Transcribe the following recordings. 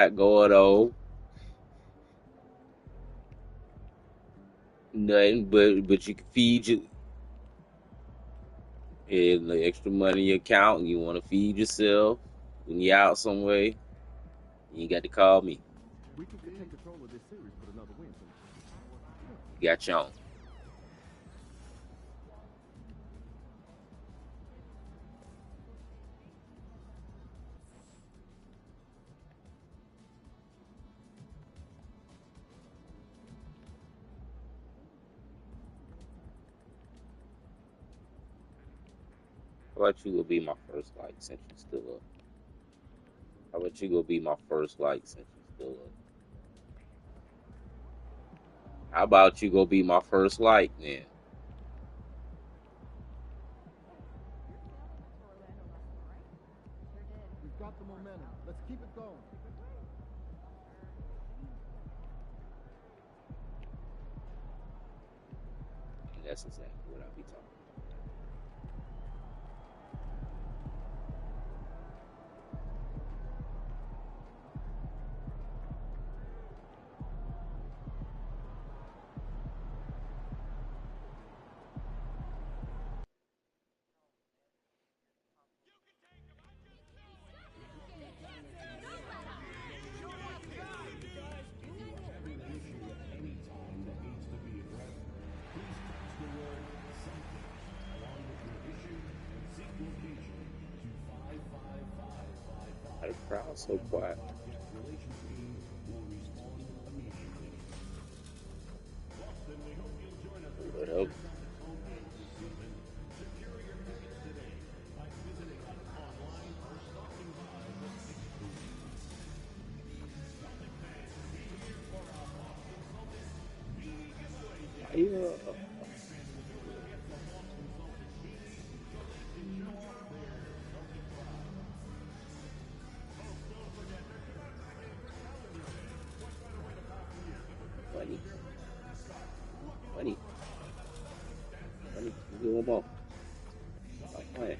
got going on. Nothing, but you can feed your and the extra money in your account, and you want to feed yourself when you're out somewhere. You got to call me. We could take control of this series with another win. You got your own. How about you go be my first like since you still up? How about you go be my first like since you still up? How about you go be my first like then? We've got the momentum. Let's keep it going. And that's exactly what I'll be talking about. The crowd's so quiet. Whatever. Yeah. Money. Money. Money. Give them all. Stop playing.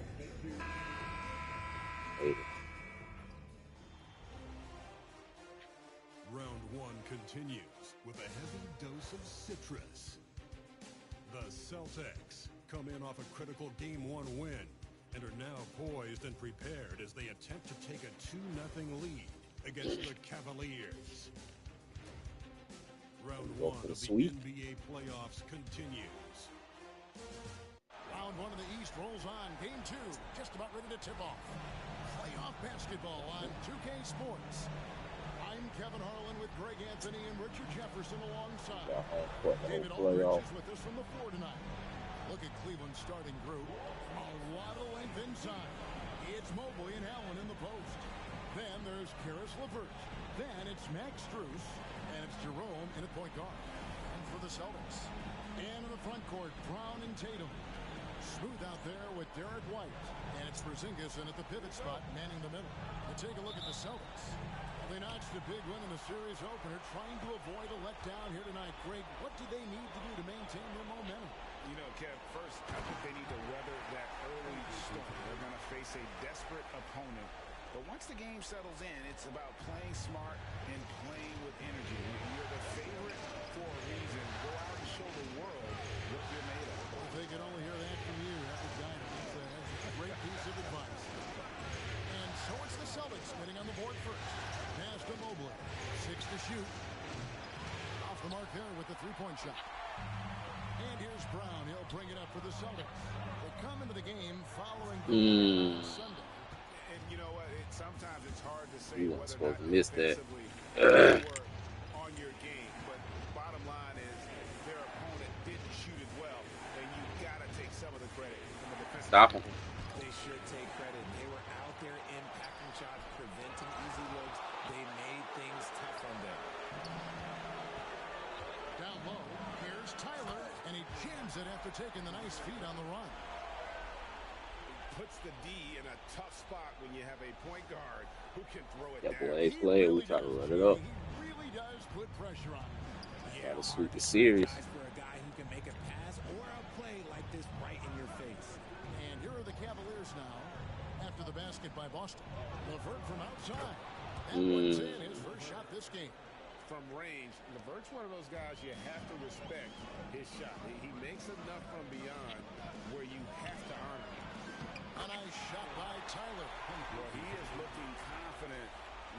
Later. Round one continues with a heavy dose of citrus. The Celtics come in off a critical Game 1 win and are now poised and prepared as they attempt to take a 2-0 lead against the Cavaliers. Round one of the NBA playoffs continues. Round one of the East rolls on. Game two, just about ready to tip off. Playoff basketball on 2K Sports. I'm Kevin Harlan with Greg Anthony and Richard Jefferson alongside. David Aldridge is with us from the floor tonight. Look at Cleveland's starting group. A lot of length inside. It's Mobley and Allen in the post. Then there's Karis LeVert. Then it's Max Strus. And it's Jerome in at point guard. And for the Celtics. And in the front court, Brown and Tatum. Smooth out there with Derek White. And it's Porzingis in at the pivot spot, manning the middle. And take a look at the Celtics. They notched a big win in the series opener, trying to avoid a letdown here tonight. Greg, what do they need to do to maintain their momentum? You know, Kev, first, I think they need to weather that early storm. They're going to face a desperate opponent. But once the game settles in, it's about playing smart and playing with energy. You're the favorite for a reason. Go out and show the world what you're made of. Well, if they could only hear that from you, that would guide them. That's a great piece of advice. And so it's the Celtics getting on the board first. Pass to Mobley. 6 to shoot. Off the mark there with the three-point shot. And here's Brown. He'll bring it up for the Celtics. They come into the game following Sunday. And you know what? Sometimes it's hard to say You weren't whether supposed or to not miss that. defensively you were on your game. But bottom line is their opponent didn't shoot as well. And you got to take some of the credit from the defensive. Stop him. They should take credit. They were out there impacting shots, preventing easy looks. They made things tough on them. Down low, here's Tyler, and he jams it after taking the nice feed on the run. Puts the D in a tough spot when you have a point guard who can throw it That down. boy ain't playing. We try to run it up. He really does put pressure on him. Try to sweep the series. For a guy who can make a pass or a play like this right in your face. And here are the Cavaliers now after the basket by Boston. LeVert from outside. That one's in his first from range. LeVert's one of those guys you have to respect his shot. He makes enough from beyond where you have to honor him. A nice shot by Tyler. Well, he is looking confident.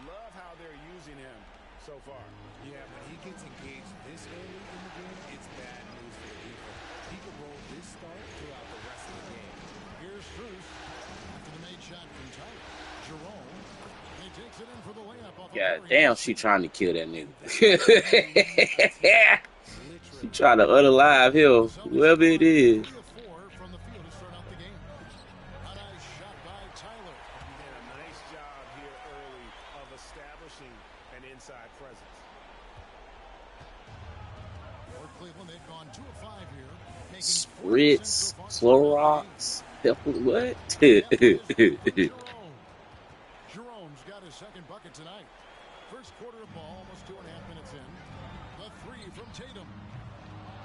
Love how they're using him so far. Yeah, when he gets engaged this early in the game, it's bad news for the defense. He could roll this start throughout the rest of the game. Here's Strus after the made shot from Tyler. Jerome, he takes it in for the layup off God of damn, she trying to kill that nigga. She trying to unalive him, whoever it is. 3 of 4 from the field to start out the game. A nice shot by Tyler. And a nice job here early of establishing an inside presence. For Cleveland, they've gone 2 of 5 here. Making 40% Spritz, so far Clorox, pepper, what? Jerome's got his second bucket tonight. First quarter of ball, almost 2.5 minutes in. The 3 from Tatum.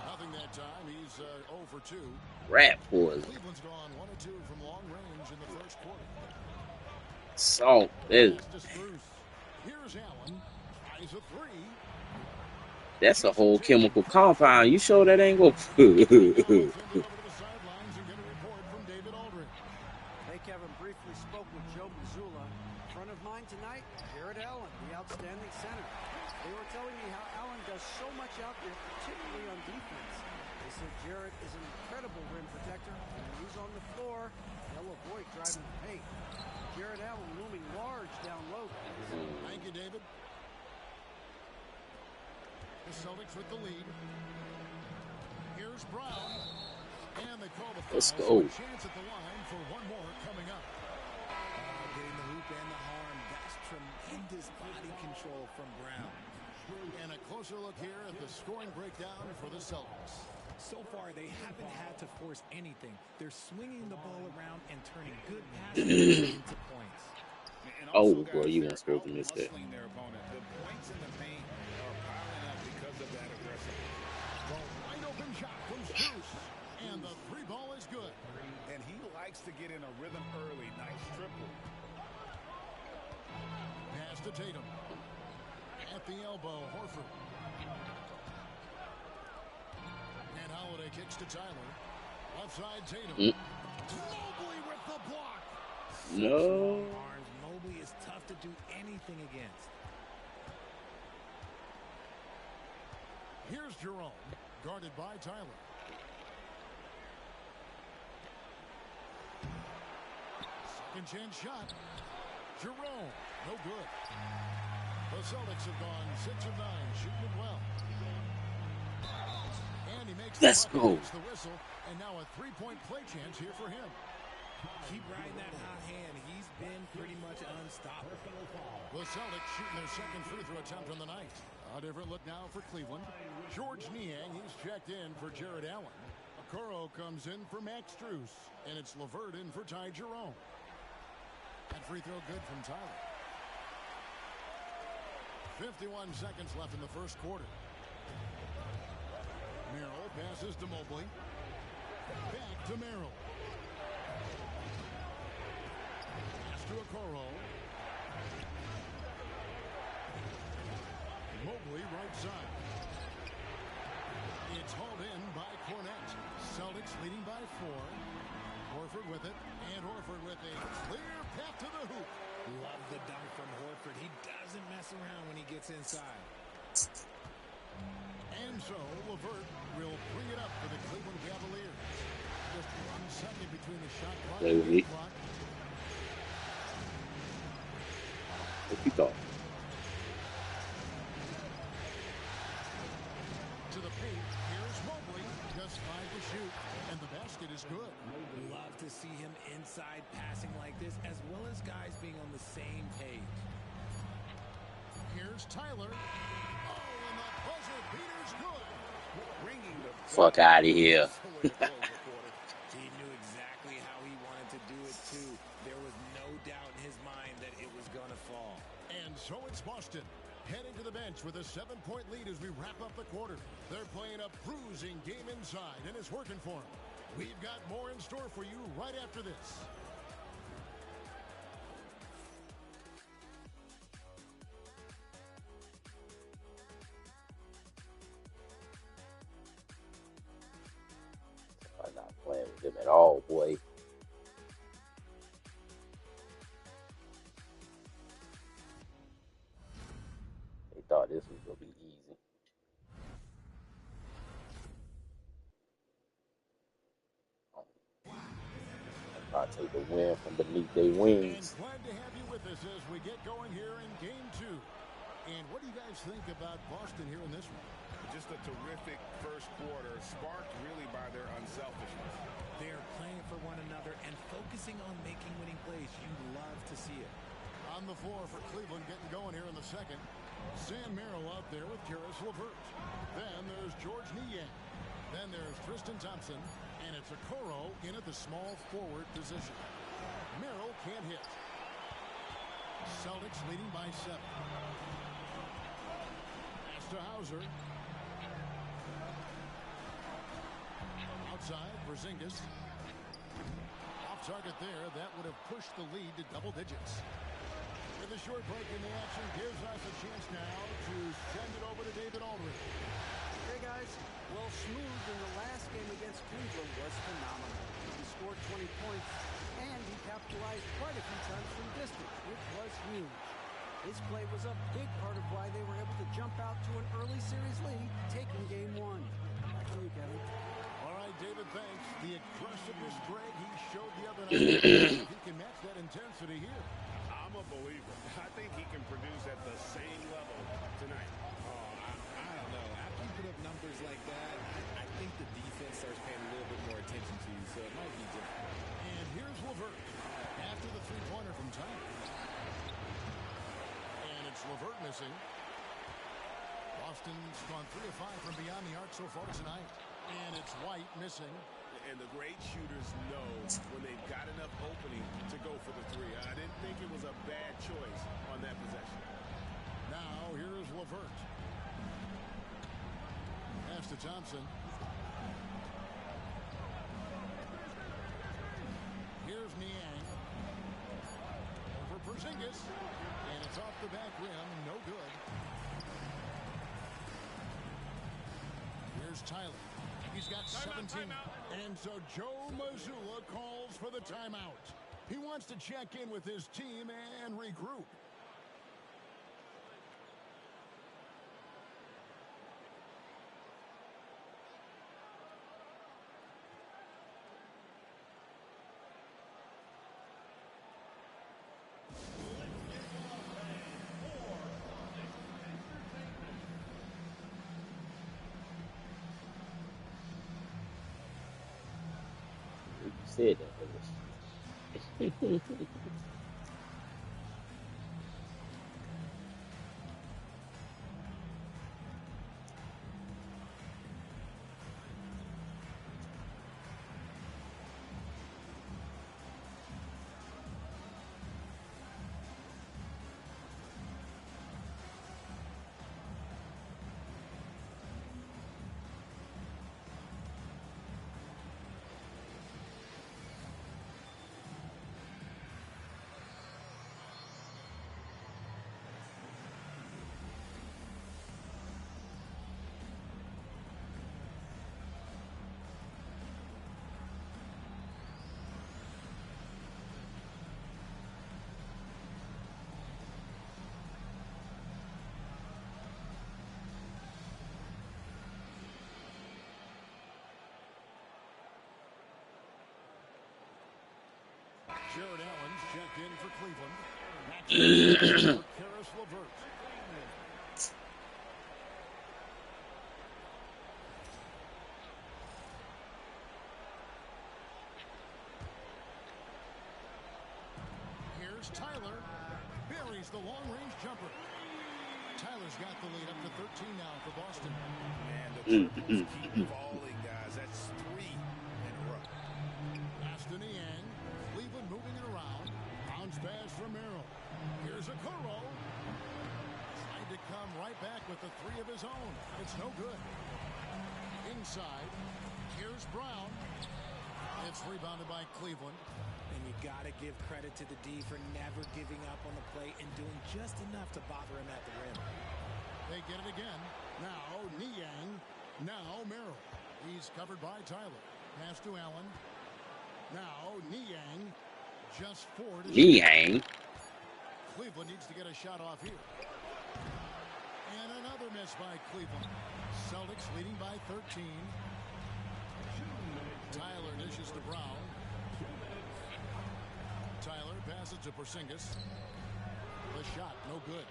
Nothing that time. He's 0 for 2. Rat poison. Cleveland's gone 1 of 2 from long range in the first quarter. Salt. Pass to Strus. Here's Allen. Tries a 3. That's a whole chemical compound. You sure that ain't go? Over to the sidelines and get a report from David Aldridge. Hey, Kevin, briefly spoke with Joe Mazzulla. In front of mine tonight, Jared Allen, the outstanding center. They were telling me how Allen does so much out there, particularly on defense. They said Jared is an incredible rim protector, and when he's on the floor, they'll avoid driving the paint. Jared Allen looming large down low. Thank you, David. The Celtics with the lead. Here's Brown. And they call the foul. Let's So go. a chance at the line for one more coming up. Getting the hoop and the harm. That's tremendous body control from Brown. And a closer look here at the scoring breakdown for the Celtics. So far, they haven't had to force anything. They're swinging the ball around and turning good passes into points. And Oh, also, bro, guys, you they're weren't supposed to miss that. out-muscling their opponent. The points in the paint are piling up because of that aggressiveness. The wide open shot from Strus. And the 3 ball is good. And he likes to get in a rhythm early. Nice triple. Pass to Tatum. At the elbow, Horford. And Holiday kicks to Tyler. Left side, Tatum. Mobley with the block. No. Barnes, Mobley is tough to do anything against. Here's Jerome, guarded by Tyler. Second chance shot. Jerome, no good. The Celtics have gone 6 of 9, shooting it well. And he makes Let's the go. the whistle, and now a 3-point play chance here for him. Keep riding that hot hand. He's been pretty much unstoppable. The Celtics shooting their second free throw attempt on the night. A different look now for Cleveland. George Niang, he's checked in for Jared Allen. Okoro comes in for Max Strus. And it's LeVert in for Ty Jerome. That free throw good from Tyler. 51 seconds left in the first quarter. Merrill passes to Mobley. Back to Merrill. Pass to Okoro. Mobley right side. It's hauled in by Cornette. Celtics leading by 4. Horford with it. And Horford with a clear path to the hoop. Love the dunk from Horford. He doesn't mess around when he gets inside. And so LeVert will bring it up for the Cleveland Cavaliers. Just 1 second between the shot clock Play and with the me. clock. What you thought? To the paint. Here's Mobley. Just 5 to shoot. And the basket is good. Love to see him inside passing like this, as well as guys being on the same page. Here's Tyler. Oh, and the buzzer beater's good. Bringing the Fuck out of here. He knew exactly how he wanted to do it, too. There was no doubt in his mind that it was going to fall. And so it's Boston. Heading to the bench with a 7-point lead as we wrap up the quarter. They're playing a bruising game inside, and it's working for them. We've got more in store for you right after this. way. They thought this was gonna be easy. I'll take a win from beneath their wings. And glad to have you with us as we get going here in game 2. And what do you guys think about Boston here in this one? Just a terrific first quarter, sparked really by their unselfishness. They're playing for one another and focusing on making winning plays. You love to see it. On the floor for Cleveland getting going here in the second. Sam Merrill out there with Karis LeVert. Then there's Georges Niang. Then there's Tristan Thompson. And it's Okoro in at the small forward position. Merrill can't hit. Celtics leading by 7. Pass to Hauser. Outside, Porzingis. Off target there. That would have pushed the lead to double digits. With a short break in the action, gives us a chance now to send it over to David Aldridge. Hey guys, well, Smooth in the last game against Cleveland was phenomenal. He scored 20 points, and he capitalized quite a few times from distance, which was huge. His play was a big part of why they were able to jump out to an early series lead, taking game 1. Back to you, Kevin. All right, David, thanks. The aggressiveness, Greg, he showed the other night. If he can match that intensity here. I'm a believer. I think he can produce at the same level tonight. I don't know. After you put up numbers like that, I think the defense starts paying a little bit more attention to you, so it might be different. And here's LeVert after the three-pointer from Tyler. And it's LeVert missing. Boston's gone 3 of 5 from beyond the arc so far tonight. And it's White missing. And the great shooters know when they've got enough opening to go for the 3. I didn't think it was a bad choice on that possession. Now here's LeVert. Pass to Thompson. Here's Niang. Over Porzingis. And it's off the back rim. No good. Here's Tyler. He's got 17. And so Joe Mazzulla calls for the timeout. He wants to check in with his team and regroup. You said that. Jared Allen's checked in for Cleveland. For Karis LeVert. Here's Tyler. Buries the long-range jumper. Tyler's got the lead up to 13 now for Boston. Man, the triples keep falling, guys. That's 3 in a row. Pass to Niang. Cleveland moving it around. Bounce pass from Merrill. Here's Okoro. Trying to come right back with the 3 of his own. It's no good. Inside. Here's Brown. It's rebounded by Cleveland. And you got to give credit to the D for never giving up on the play and doing just enough to bother him at the rim. They get it again. Now Niang. Now Merrill. He's covered by Tyler. Pass to Allen. Now, Niang, just 4 to shoot. Niang. Cleveland needs to get a shot off here. And another miss by Cleveland. Celtics leading by 13. Tyler dishes to Brown. Tyler passes to Porzingis. The shot, no good.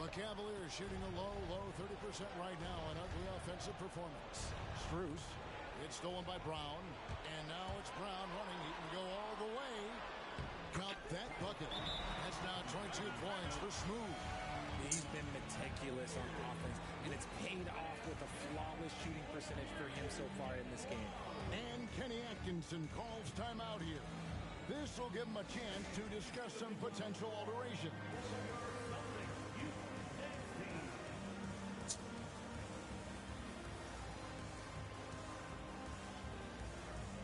The Cavaliers shooting a low 30% right now. An ugly offensive performance. Strus. It's stolen by Brown. And now it's Brown running. He can go all the way. Count that bucket. That's now 22 points for Smooth. He's been meticulous on offense, and it's paid off with a flawless shooting percentage for him so far in this game. And Kenny Atkinson calls timeout here. This will give him a chance to discuss some potential alterations.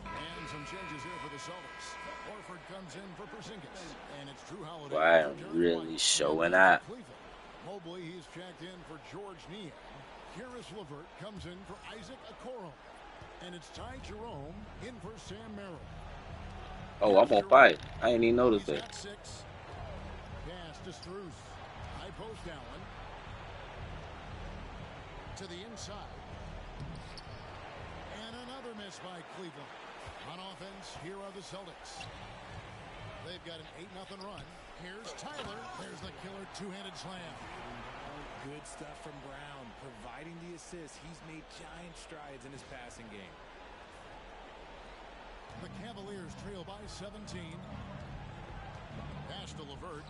And some changes here for the Celtics. Horford comes in for Porzingis, and it's Drew Holiday. Wow, really showing out. Mobley, he's checked in for George Niang. Karis LeVert comes in for Isaac Okoro. And it's Ty Jerome in for Sam Merrill. Oh, I'm on fire. I ain't even noticed that. Pass to Strus. High post Allen. To the inside. And another miss by Cleveland. On offense, here are the Celtics. They've got an 8-0 run. Here's Tyler. There's the killer two-handed slam. Good stuff from Brown, providing the assist. He's made giant strides in his passing game. The Cavaliers trail by 17. Pass to LeVert.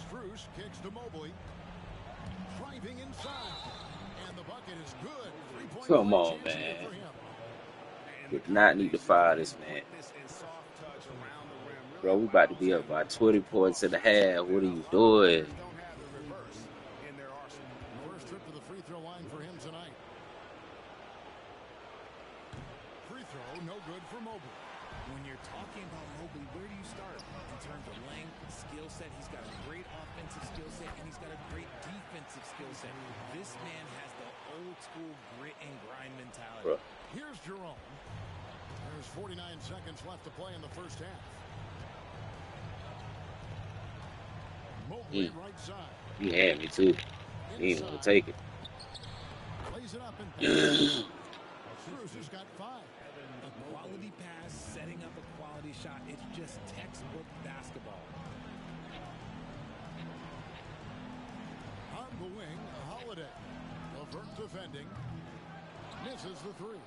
Strus kicks to Mobley. Driving inside. And the bucket is good. 3-point Come on, man. Did not need to fire this man. Bro, we about to be up by 20 points in the half. What are you doing? First trip to the free throw line for him tonight. Free throw, no good for Mobley. When you're talking about Mobley, where do you start? In terms of length, skill set, he's got a great offensive skill set, and he's got a great defensive skill set. This man has the old school grit and grind mentality. Bro. Here's Jerome. There's 49 seconds left to play in the first half. Mobley right side. He had me too. He didn't want to take it. Plays it up and Strus has got 5. A quality pass, setting up a quality shot. It's just textbook basketball. On the wing, Holiday. LeVert defending. Misses the 3.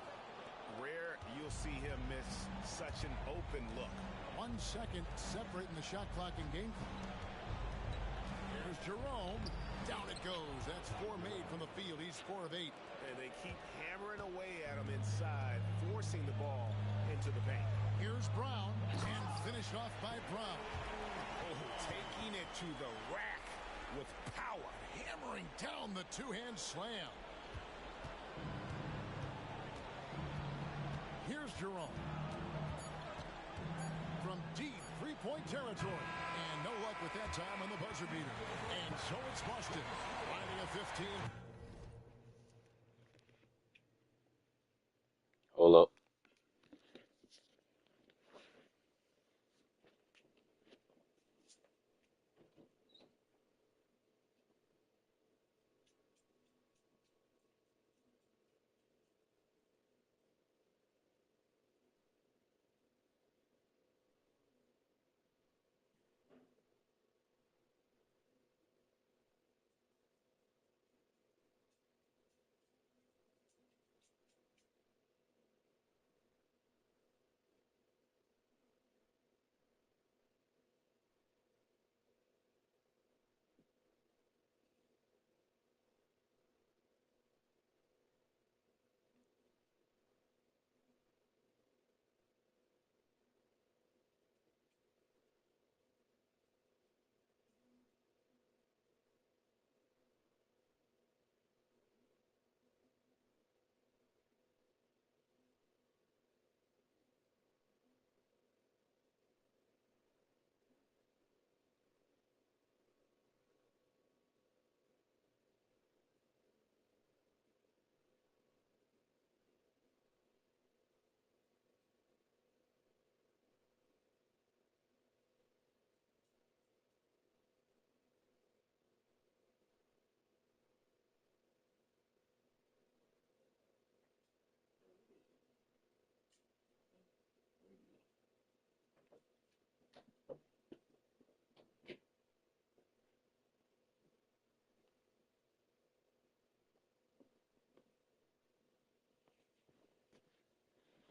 Rare you'll see him miss such an open look. 1 second separating the shot clock and game clock. Here's Jerome. Down it goes. That's 4 made from the field. He's 4 of 8. And they keep hammering away at him inside, forcing the ball into the paint. Here's Brown. And finished off by Brown. Oh, taking it to the rack with power. Hammering down the two-hand slam. Here's Jerome. From deep three-point territory. And no luck with that time on the buzzer beater. And so it's busted. Finding a 15. Hold up.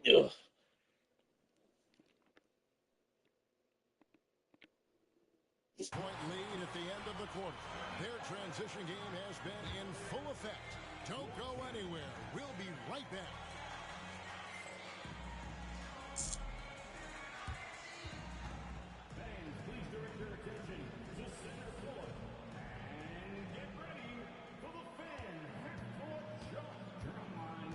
Ugh. Point lead at the end of the quarter. Their transition game has been in full effect. Don't go anywhere. We'll be right back. Fans, please direct your attention to center court and get ready for the fan half-court shot drum line.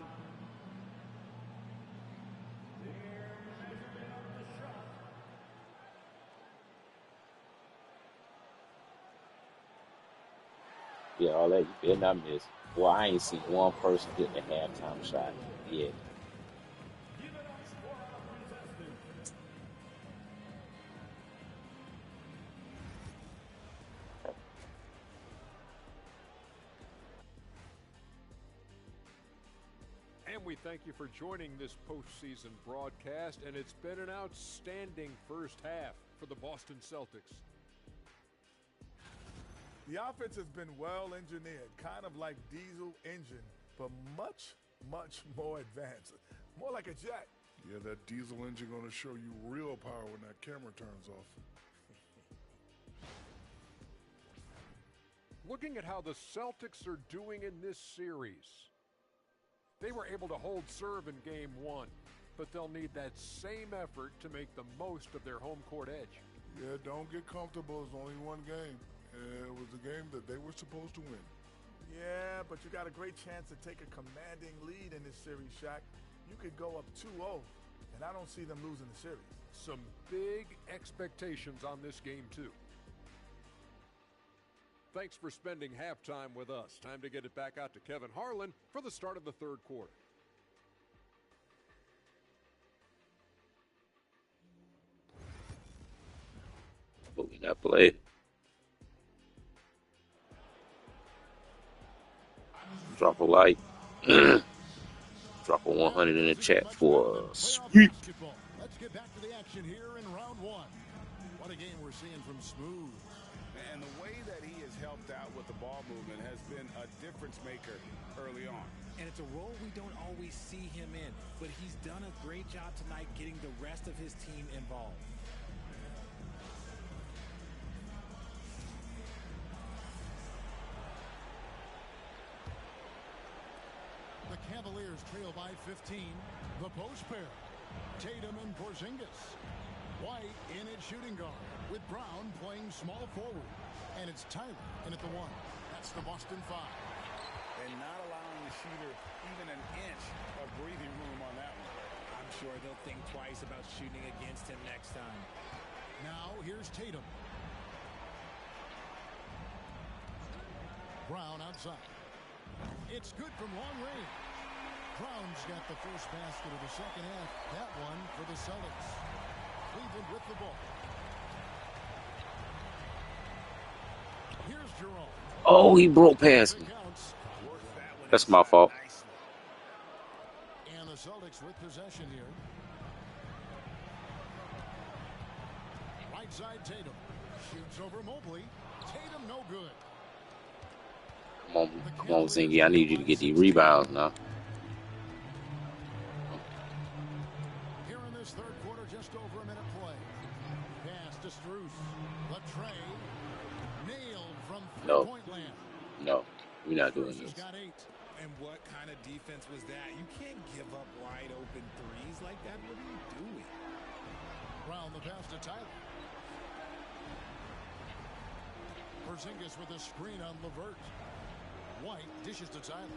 Their measurement of the shot. Yeah, all that you better not miss. Well, I ain't seen one person hit the halftime shot yet. Give it up for our contestants. And we thank you for joining this postseason broadcast, and it's been an outstanding first half for the Boston Celtics. The offense has been well engineered, kind of like diesel engine, but much, much more advanced. More like a jet. Yeah, that diesel engine going to show you real power when that camera turns off. Looking at how the Celtics are doing in this series, they were able to hold serve in Game 1, but they'll need that same effort to make the most of their home court edge. Yeah, don't get comfortable. It's only one game. It was a game that they were supposed to win. Yeah, but you got a great chance to take a commanding lead in this series, Shaq. You could go up 2-0, and I don't see them losing the series. Some big expectations on this game, too. Thanks for spending halftime with us. Time to get it back out to Kevin Harlan for the start of the third quarter. But we got played. Drop a like. Drop a 100 in the chat for a sweep. Let's get back to the action here in round one. What a game we're seeing from Smooth. And the way that he has helped out with the ball movement has been a difference maker early on. And it's a role we don't always see him in, but he's done a great job tonight getting the rest of his team involved. The Cavaliers trail by 15. The post pair. Tatum and Porzingis. White in at shooting guard with Brown playing small forward. And it's Tyler in at the one. That's the Boston Five. And not allowing the shooter even an inch of breathing room on that one. I'm sure they'll think twice about shooting against him next time. Now here's Tatum. Brown outside. It's good from long range. Brown's got the first basket of the second half. That one for the Celtics. Cleveland with the ball. Here's Jerome. Oh, he broke past me. That's my fault. And the Celtics with possession here. Right side Tatum. Shoots over Mobley. Tatum no good. Come on, Zingy. I need you to get these rebounds now. Here in this third quarter, just over a minute play. Pass to Strus. The tray. Nailed from three-point land. No, we're not doing this. Got 8. And what kind of defense was that? You can't give up wide open threes like that. What are you doing? Brown the pass to Tyler. Porzingis with a screen on LeVert. White dishes to Tyler.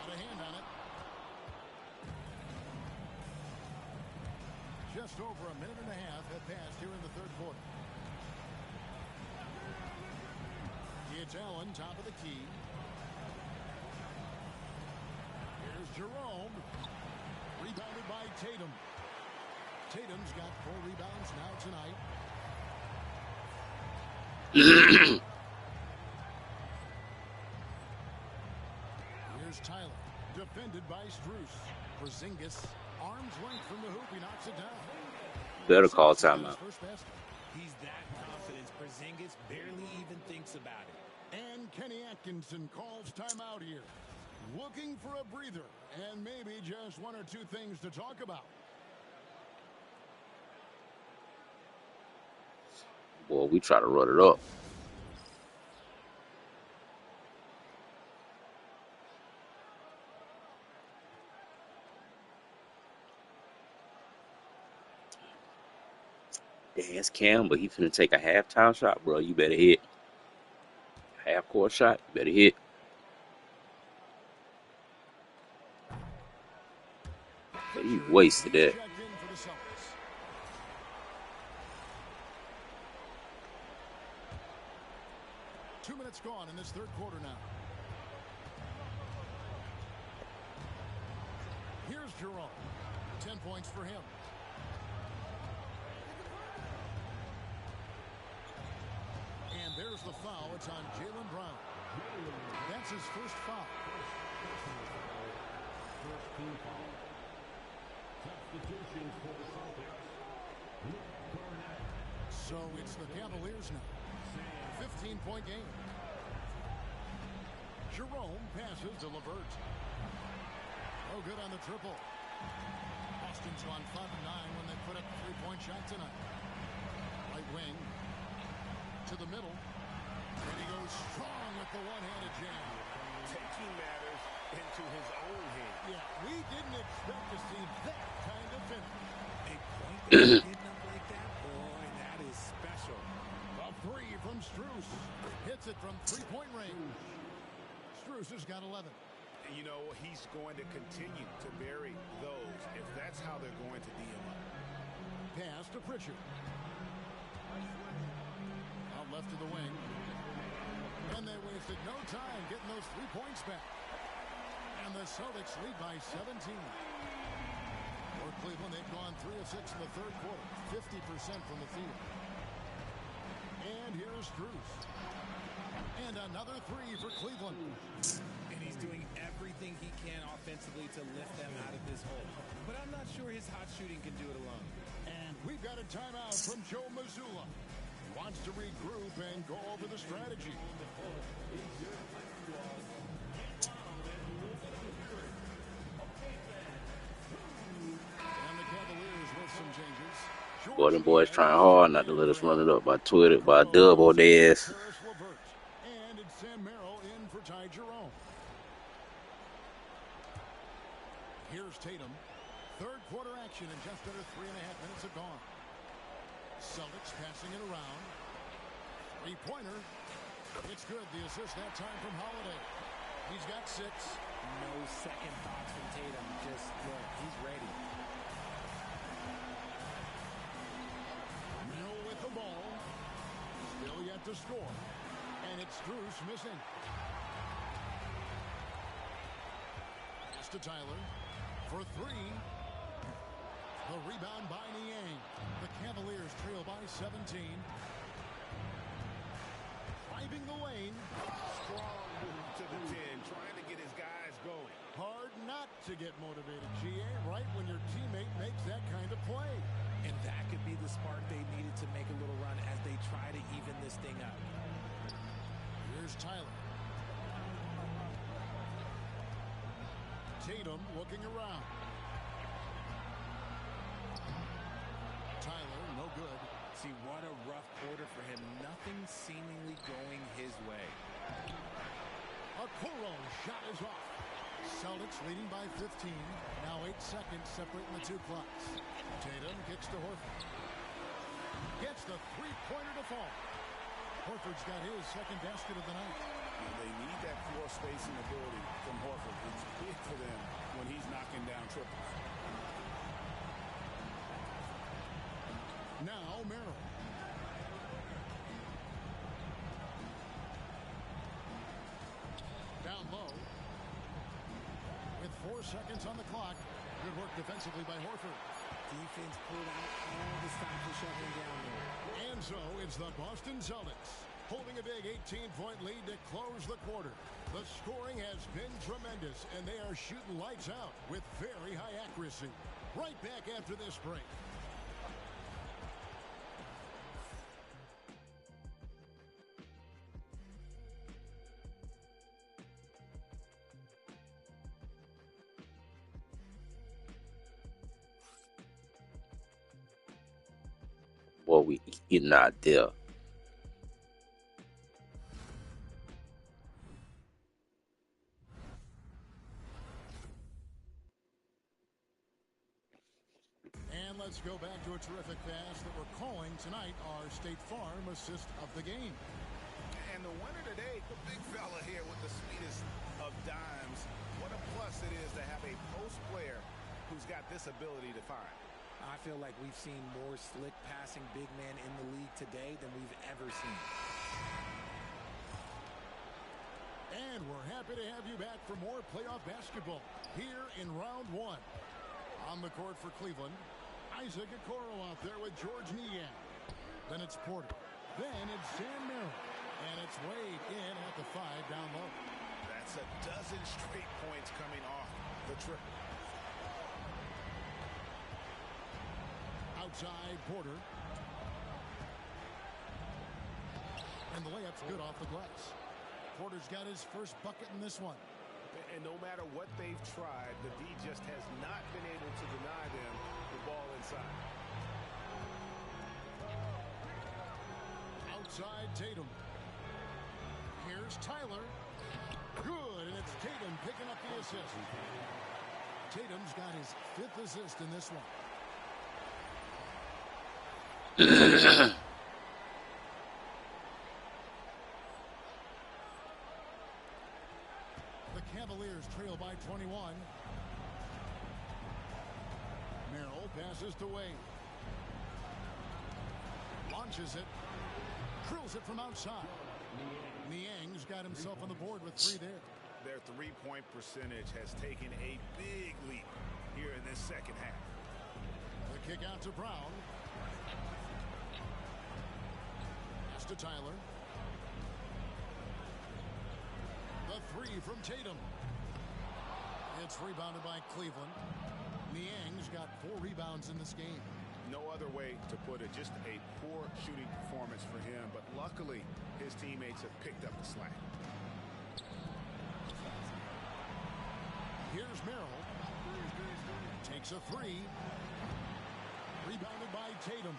Got a hand on it. Just over a minute and a half have passed here in the third quarter. It's Allen, top of the key. Here's Jerome. Rebounded by Tatum. Tatum's got 4 rebounds now tonight. Here's Tyler. Defended by Strus. Porzingis. Arm's length from the hoop. He knocks it down. Better call timeout. He's that confident. Porzingis barely even thinks about it. And Kenny Atkinson calls timeout here. looking for a breather and maybe just one or two things to talk about. Boy, we try to run it up. Damn, it's Cam, but he finna take a halftime shot, bro. You better hit. Half court shot, you better hit. He wasted that. 2 minutes gone in this third quarter now. Here's Jerome. 10 points for him. And there's the foul. It's on Jaylen Brown. That's his first foul. First team foul. Substitutions for the Celtics. Luke Garnett. So it's the Cavaliers now. 15-point game. Jerome passes to LeVert. Oh, good on the triple. Boston's gone 5-9 when they put up a three-point shot tonight. Right wing to the middle. And he goes strong with the one-handed jam. Taking matters into his own hand. Yeah, we didn't expect to see that kind of finish. A point that getting up like that, boy, that is special. A three from Strus. Hits it from three-point range. Strus has got 11. You know, he's going to continue to bury those if that's how they're going to deal him up. Pass to Pritchard. Out left to the wing. And they wasted no time getting those 3 points back. And the Celtics lead by 17. For Cleveland, they've gone 3 of 6 in the third quarter. 50% from the field. And here's Strus. And another three for Cleveland. And he's doing everything he can offensively to lift them out of this hole. But I'm not sure his hot shooting can do it alone. And we've got a timeout from Joe Mazzulla. He wants to regroup and go over the strategy. And the Cavaliers with some changes. Boy, them boys trying hard not to let us run it up by Twitter, by Dub on their ass. And it's Sam Merrill in for Ty Jerome. Here's Tatum. Third quarter action in just under 3.5 minutes have gone. Celtics passing it around. Three-pointer. It's good. The assist that time from Holiday. He's got 6. No second thoughts from Tatum. Just look, he's ready. Merrill with the ball. Still yet to score. And it's Strus missing. Pass to Tyler for 3. The rebound by Niang. The Cavaliers trail by 17. Driving the lane. Strong move to the 10, trying to get his guys going. Hard not to get motivated, GA, right when your teammate makes that kind of play. And that could be the spark they needed to make a little run as they try to even this thing up. Here's Tyler. Tatum looking around. Tyler, no good. See, what a rough quarter for him. Nothing seemingly going his way. Okoro shot is off. Celtics leading by 15. Now 8 seconds separating the two clocks. Tatum kicks to Horford. Gets the three-pointer to fall. Horford's got his second basket of the night. They need that floor spacing ability from Horford. It's big for them when he's knocking down triples. Now Merrill. Down low. With 4 seconds on the clock. Good work defensively by Horford. Defense pulled out all the time to shut him down there. And so it's the Boston Celtics holding a big 18-point lead to close the quarter. The scoring has been tremendous, and they are shooting lights out with very high accuracy. Right back after this break. or you're not there. And let's go back to a terrific pass that we're calling tonight our State Farm assist of the game. And the winner today, the big fella here with the sweetest of dimes. What a plus it is to have a post player who's got this ability to find. I feel like we've seen more slick passing big man in the league today than we've ever seen. And we're happy to have you back for more playoff basketball here in round one. On the court for Cleveland, Isaac Okoro out there with George Niang. Then it's Porter. Then it's Sam Merrill. And it's Wade in at the 5 down low. That's a dozen straight points coming off the trip. Outside Porter. And the layup's good off the glass. Porter's got his first bucket in this one. And no matter what they've tried, the D just has not been able to deny them the ball inside. Outside Tatum. Here's Tyler. Good, and it's Tatum picking up the assist. Tatum's got his 5th assist in this one. The Cavaliers trail by 21. Merrill passes to Wade. Launches it. Drills it from outside. Niang's got himself on the board with 3 there. Their three-point percentage has taken a big leap here in this second half. The kick out to Brown. Pass to Tyler. The 3 from Tatum. It's rebounded by Cleveland. Niang's got 4 rebounds in this game. No other way to put it, just a poor shooting performance for him, but luckily his teammates have picked up the slack. Here's Merrill. Takes a 3. Rebounded by Tatum.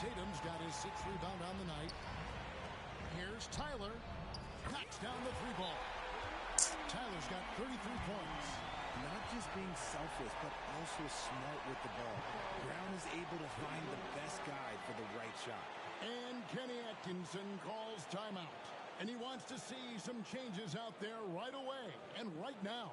Tatum's got his 6th rebound on the night. Here's Tyler. Knocks down the 3 ball. Tyler's got 33 points. Not just being selfish, but also smart with the ball. Brown is able to find the best guy for the right shot. And Kenny Atkinson calls timeout. And he wants to see some changes out there right away and right now.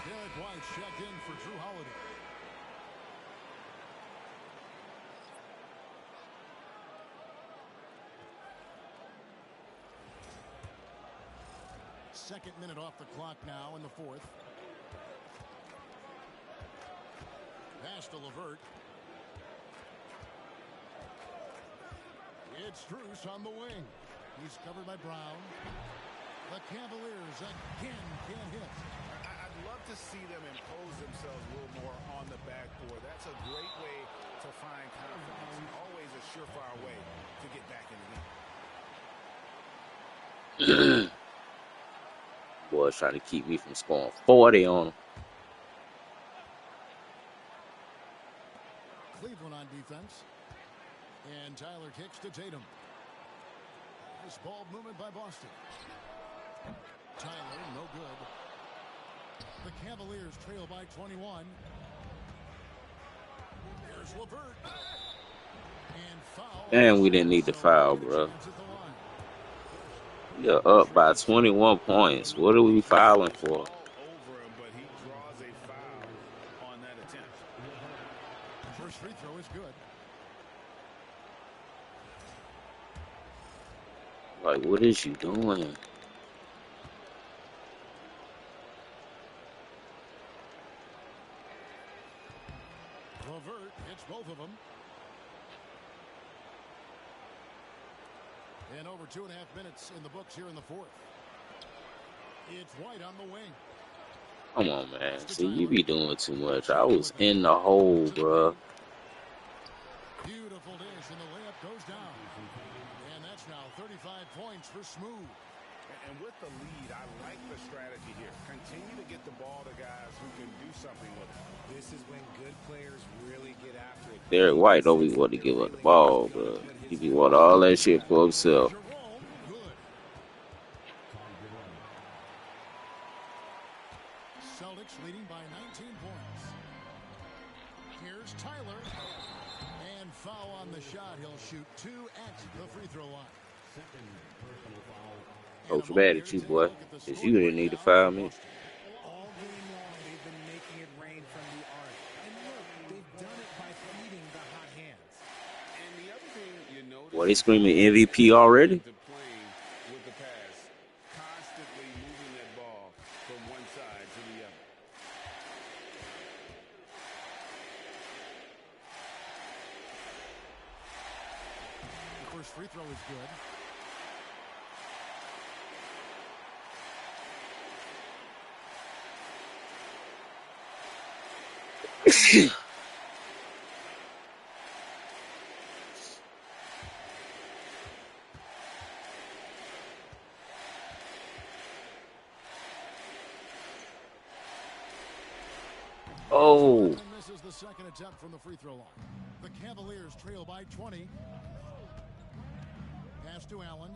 Derek White checked in for Drew Holiday. Second minute off the clock now in the 4th. Pass to LeVert. It's Strus on the wing. He's covered by Brown. The Cavaliers again can't hit. I'd love to see them impose themselves a little more on the backboard. That's a great way to find confidence. Always a surefire way to get back in the game. Boys trying to keep me from scoring 40 on them. Cleveland on defense. And Tyler kicks to Tatum. Nice ball movement by Boston. Tyler, no good. The Cavaliers trail by 21. Here's LeVert. And foul. And we didn't need the foul, bro. You're up by 21 points. What are we fouling for? Over him, but he draws a foul on that attempt. First free throw is good. Like, what is you doing? LeVert hits both of them. And over 2.5 minutes in the books here in the fourth. It's White on the wing. Come on, man. See, you be doing too much. I was in the hole, bruh. Beautiful dish, and the layup goes down. And that's now 35 points for Smooth. And with the lead, I like the strategy here. Continue to get the ball to guys who can do something with it. This is when good players really get after it. Derek White don't be wanting to give up the ball, but he be wanting all that shit for himself. Celtics leading by 19 points. Here's Tyler. And foul on the shot. He'll shoot 2 at the free throw line. Coach mad at you, boy. Because you didn't need to foul me. All game long, they've been making it rain from the arc. And look, they've done it by feeding the hot hands. And the other thing you notice, Boy, they screaming MVP already? to playing with the pass, constantly moving that ball from one side to the other. The first free throw is good. Oh. And misses the second attempt from the free throw line. The Cavaliers trail by 20. Pass to Allen.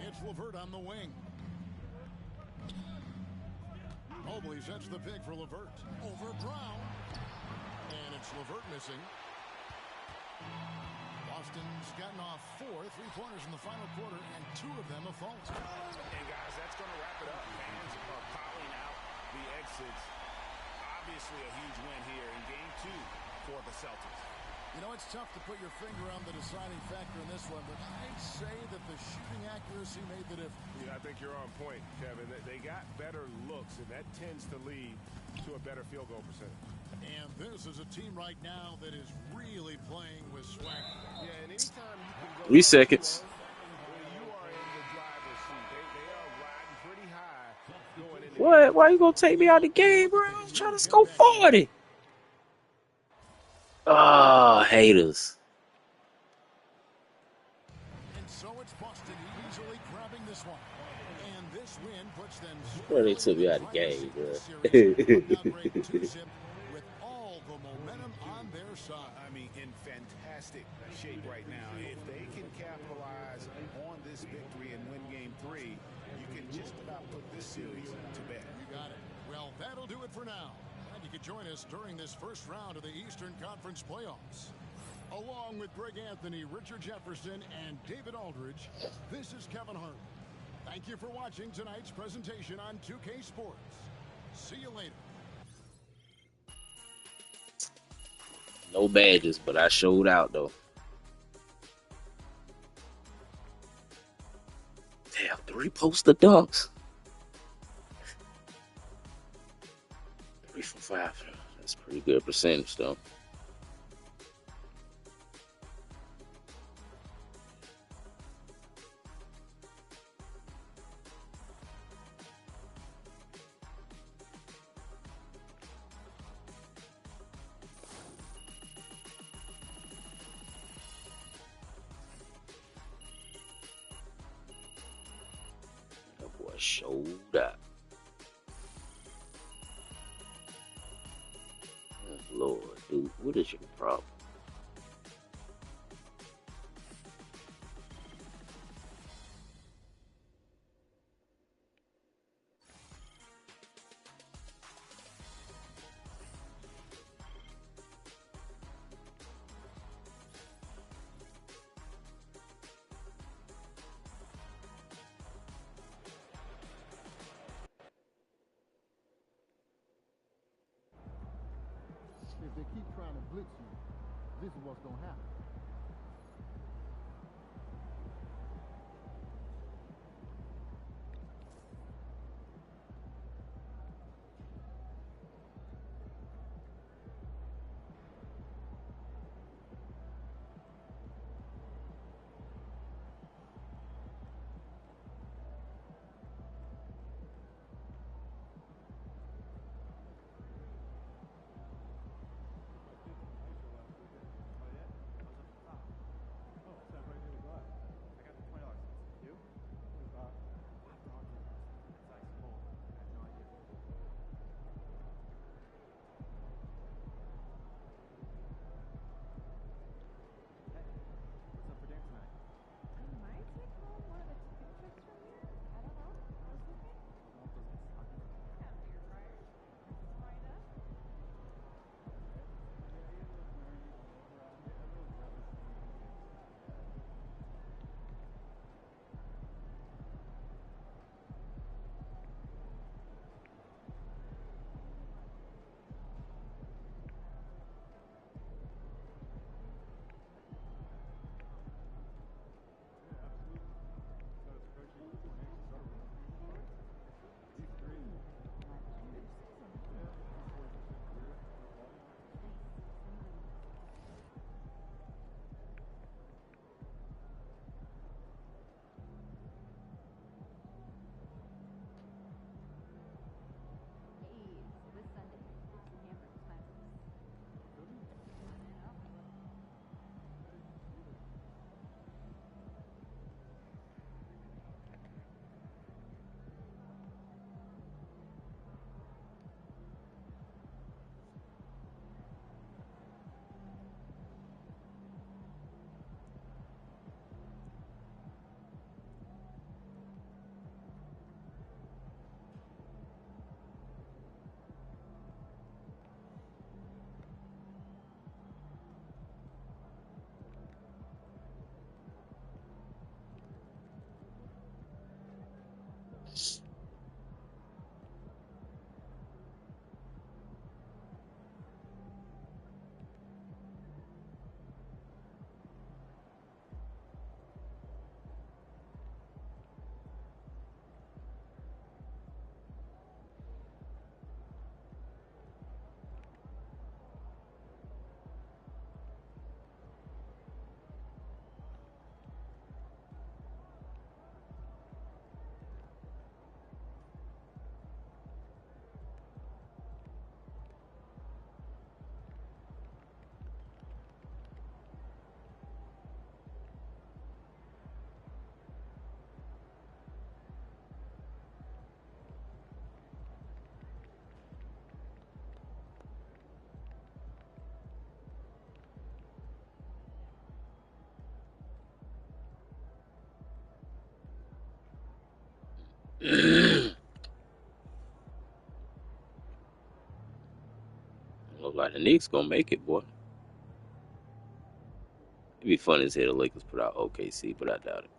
It's LeVert on the wing. Mobley sets the pick for LeVert. Over Brown. And it's LeVert missing. Boston's gotten off 4 3-pointers in the final quarter, and 2 of them have fallen. And guys, that's going to wrap it up. Fans are piling out the exits. Obviously a huge win here in game 2 for the Celtics. You know, it's tough to put your finger on the deciding factor in this one, but I'd say that the shooting accuracy made the difference. Yeah, I think you're on point, Kevin. They got better looks, and that tends to lead to a better field goal percentage. And this is a team right now that is really playing with swagger. Yeah, and anytime you can go 3 seconds. you are in the driver's seat. They are riding pretty high going into What? Why you gonna take me out of the game, bro? I was trying to score 40. Ah, haters. And so it's Boston easily grabbing this one. And this win puts them Bro, they took me out of the game, bro. with all the momentum on their side. I mean, in fantastic shape right now. If they can capitalize on this victory and win game 3, you can just about put this series to bed. You got it. Well, that'll do it for now. And you can join us during this first round of the Eastern Conference playoffs. Along with Greg Anthony, Richard Jefferson, and David Aldridge, this is Kevin Harlan. Thank you for watching tonight's presentation on 2K Sports. See you later. No badges, but I showed out, though. Damn, 3 poster dunks. 3 from 5. That's pretty good percentage, though. That boy showed up. Oh, Lord, dude, what is your problem? trying to blitz you. This is what's gonna happen. Look like the Knicks gonna make it, boy. It'd be funny to see the Lakers put out OKC, but I doubt it.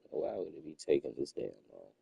Why would it be taking this damn long?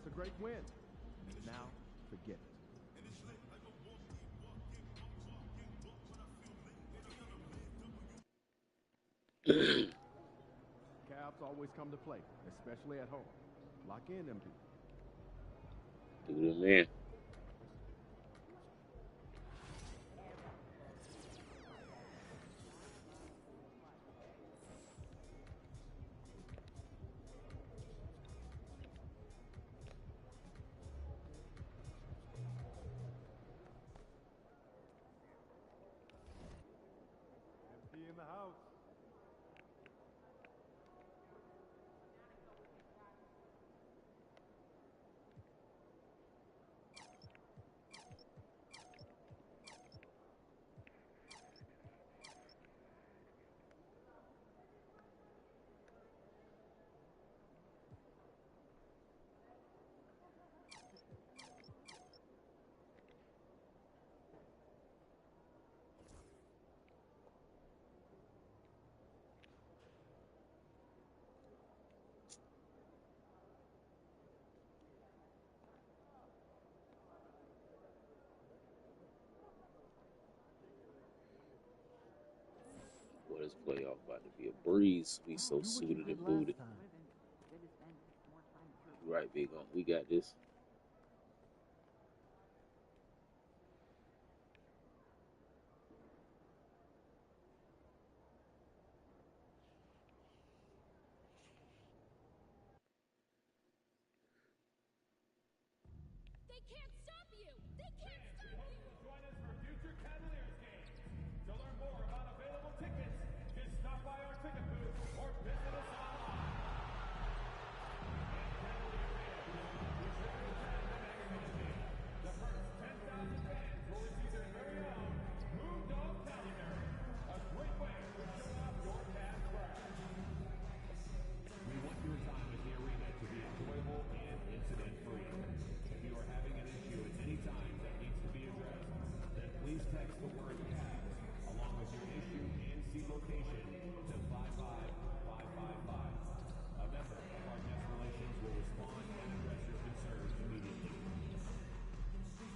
That's a great win. Now, forget it. Cavs always come to play, especially at home. Lock in, MP. Do them in. MP in the house. Boy, this playoff about to be a breeze. We so suited and booted. Right, big on. We got this. They can't stop you! They can't stop you! Join us for future Cavaliers games. To learn more about available tickets, just stop by our ticket booth or visit us online. The first 10,000 fans will receive their very own Moondog calendar. A great way to show off your Cavs pride. We want your time at the arena to be enjoyable and incident-free. If you are having an issue at any time that needs to be addressed, then please text the word Cavs along with your issue and seat location to 55555. A member of our guest relations will respond and address your concerns immediately.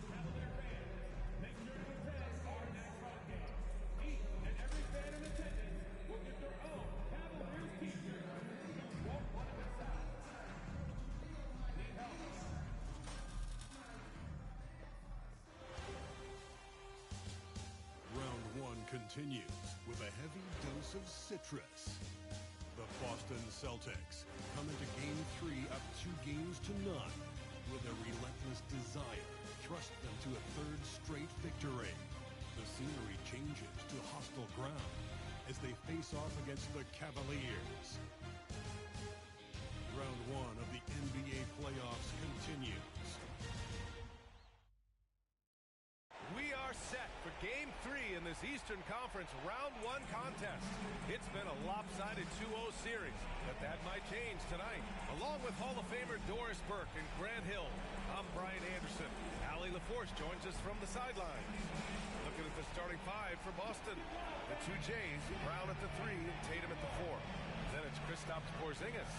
Cavalier fans, make sure to attend our next home game. Each and every fan in attendance will get their own Cavaliers t-shirt. You won't want to miss out. Need help? Round one continues with a heavy dose of citrus. The Boston Celtics come into Game 3 up 2-0 with a relentless desire thrust them to a third straight victory. The scenery changes to hostile ground as they face off against the Cavaliers. Round one of the NBA playoffs continues. We are set for Game 3 in this Eastern Conference Round 1 contest. It's been a lopsided 2-0 series, but that might change tonight. Along with Hall of Famer Doris Burke and Grant Hill, I'm Brian Anderson. Allie LaForce joins us from the sideline. Looking at the starting five for Boston. The two Jays, Brown at the 3 and Tatum at the 4. Then it's Kristaps Porzingis.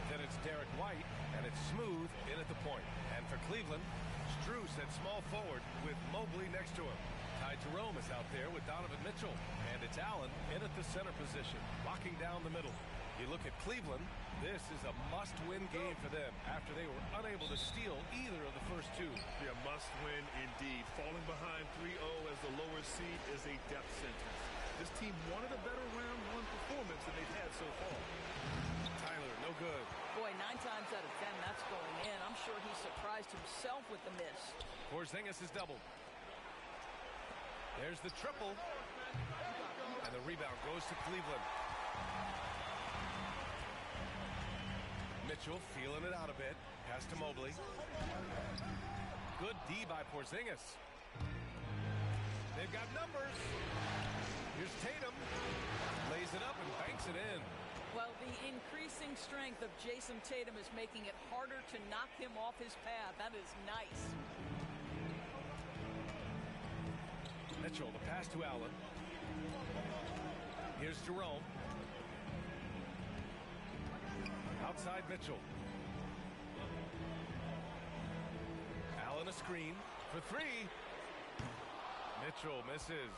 Then it's Derek White, and it's Smooth in at the point. And for Cleveland, Strus at small forward with Mobley next to him. Ty Jerome is out there with Donovan Mitchell. And it's Allen in at the center position, locking down the middle. You look at Cleveland, this is a must-win game for them after they were unable to steal either of the first two. Yeah, must-win indeed. Falling behind 3-0 as the lower seed is a death sentence. This team wanted a better round one performance than they've had so far. Tyler, no good. Boy, 9 times out of 10, that's going in. I'm sure he surprised himself with the miss. Porzingis is doubled. There's the triple. And the rebound goes to Cleveland. Mitchell feeling it out a bit. Pass to Mobley. Good D by Porzingis. They've got numbers. Here's Tatum. Lays it up and banks it in. Well, the increasing strength of Jason Tatum is making it harder to knock him off his path. That is nice. Mitchell, the pass to Allen. Here's Jerome. Outside Mitchell. a screen for three. Mitchell misses.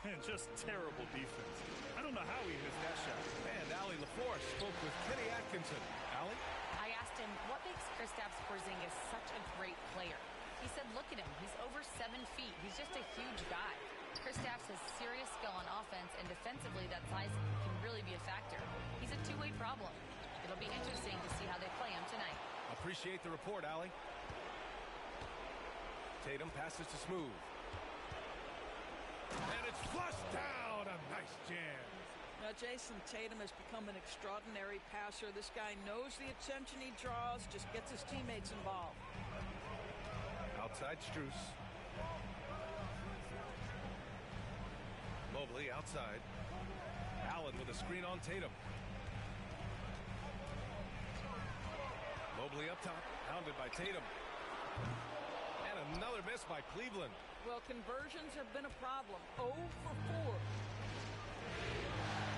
And just terrible defense. I don't know how he missed that shot. And Allie LaForce spoke with Kenny Atkinson. Allie? I asked him, what makes Kristaps Porzingis such a great player? He said, look at him. He's over 7 feet. He's just a huge guy. Kristaps has serious skill on offense, and defensively, that size can really be a factor. He's a two-way problem. It'll be interesting to see how they play him tonight. Appreciate the report, Allie. Tatum passes to Smooth. And it's flushed down. A nice jam. Now, Jason Tatum has become an extraordinary passer. This guy knows the attention he draws, just gets his teammates involved. Outside Strus. Mobley outside. Allen with a screen on Tatum. Mobley up top, hounded by Tatum. And another miss by Cleveland. Well, conversions have been a problem. 0 for 4.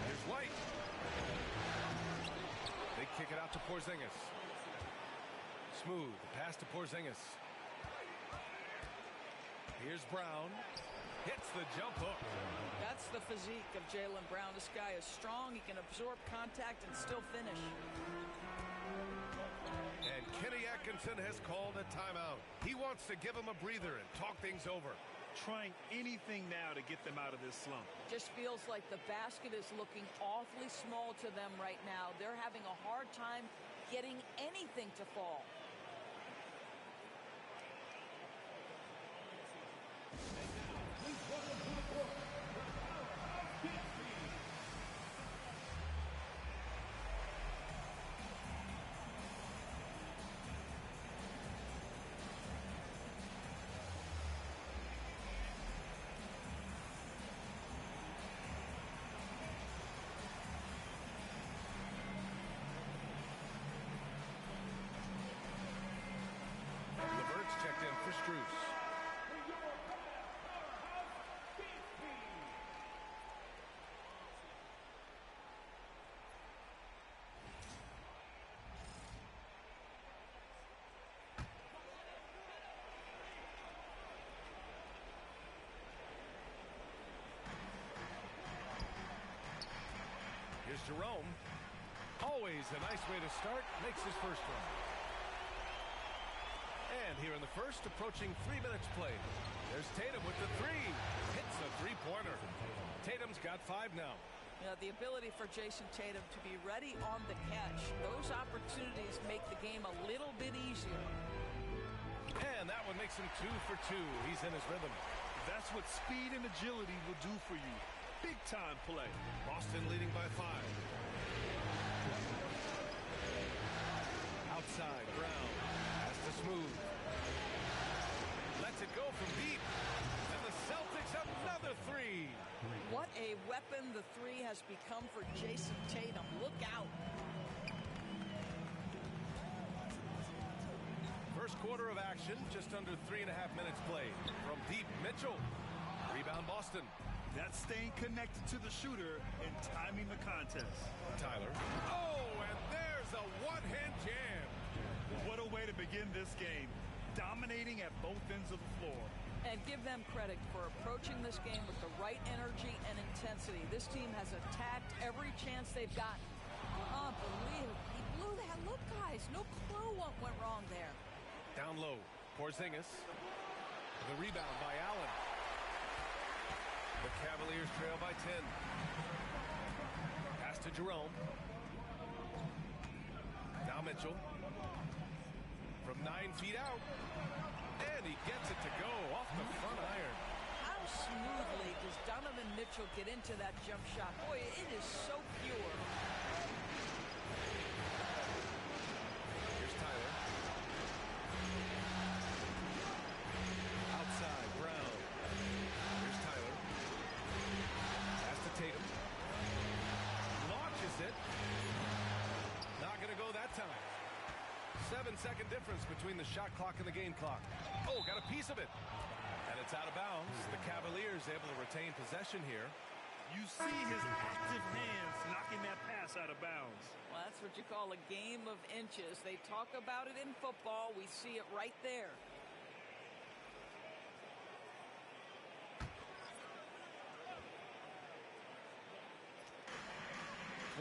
Here's White. They kick it out to Porzingis. Smooth pass to Porzingis. Here's Brown. Hits the jump hook. That's the physique of Jaylen Brown. This guy is strong. He can absorb contact and still finish. And Kenny Atkinson has called a timeout. He wants to give him a breather and talk things over. Trying anything now to get them out of this slump. Just feels like the basket is looking awfully small to them right now. They're having a hard time getting anything to fall. LeVert's checked in for Strus. Here's Jerome. Always a nice way to start. Makes his first one. And here in the first, approaching 3 minutes played. There's Tatum with the three. Hits a three-pointer. Tatum's got 5 now. You know, the ability for Jason Tatum to be ready on the catch. Those opportunities make the game a little bit easier. And that one makes him 2 for 2. He's in his rhythm. That's what speed and agility will do for you. Big-time play. Boston leading by 5. Outside, Brown. Pass to Smooth. Lets it go from deep. And the Celtics another 3. What a weapon the 3 has become for Jason Tatum. Look out. First quarter of action, just under 3.5 minutes played. From deep, Mitchell. Rebound, Boston. That's staying connected to the shooter and timing the contest. Tyler. Oh, and there's a one-hand jam. What a way to begin this game. Dominating at both ends of the floor. And give them credit for approaching this game with the right energy and intensity. This team has attacked every chance they've gotten. Unbelievable. He blew that. Look, guys, no clue what went wrong there. Down low, Porzingis. The rebound by Allen. The Cavaliers trail by 10. Pass to Jerome. Now Mitchell. From 9 feet out. And he gets it to go off the front iron. How smoothly does Donovan Mitchell get into that jump shot? Boy, it is so pure. Here's Tyler. Outside, Brown. Here's Tyler. Pass to Tatum. Launches it. Not going to go that time. 7-second difference between the shot clock and the game clock. Oh, got a piece of it. And it's out of bounds. The Cavaliers able to retain possession here. You see his active hands knocking that pass out of bounds. Well, that's what you call a game of inches. They talk about it in football. We see it right there.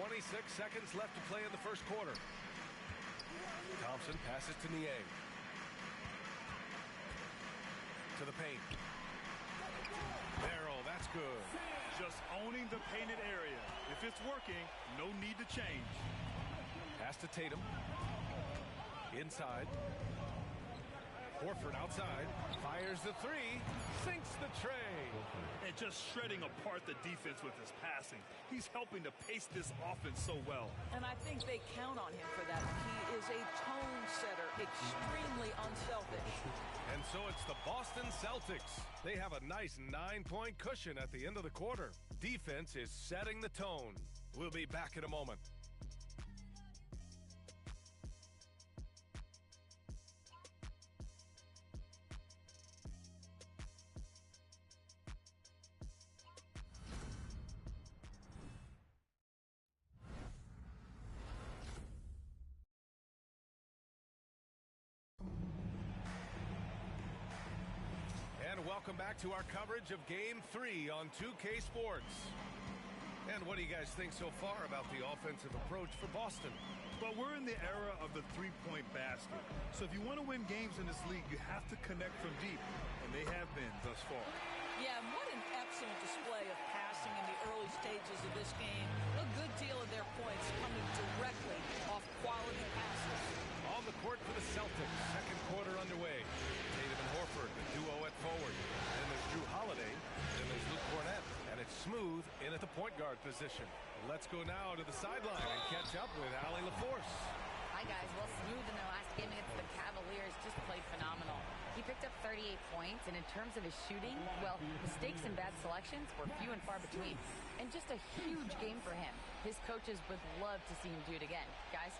26 seconds left to play in the first quarter. Thompson passes to Niang. To the paint. Merrill, that's good. Just owning the painted area. If it's working, no need to change. Pass to Tatum. Inside. Horford outside. Fires the three. Sinks the tray. And just shredding apart the defense with his passing. He's helping to pace this offense so well. And I think they count on him for that. He is a tone setter, extremely unselfish. And so it's the Boston Celtics. They have a nice 9-point cushion at the end of the quarter. Defense is setting the tone. We'll be back in a moment. Welcome back to our coverage of Game 3 on 2K Sports. And what do you guys think so far about the offensive approach for Boston? Well, we're in the era of the three-point basket. So if you want to win games in this league, you have to connect from deep. And they have been thus far. Yeah, and what an excellent display of passing in the early stages of this game. A good deal of their points coming directly off quality passes. On the court for the Celtics, second quarter underway. Tatum and Horford, the duo at forward. Then there's Drew Holiday. Then there's Luke Cornett. And it's Smooth in at the point guard position. Let's go now to the sideline and catch up with Allie LaForce. Hi, guys. Well, Smooth in their last game against the Cavaliers just played phenomenal. He picked up 38 points, and in terms of his shooting, well, mistakes and bad selections were few and far between. And just a huge game for him. His coaches would love to see him do it again. Guys?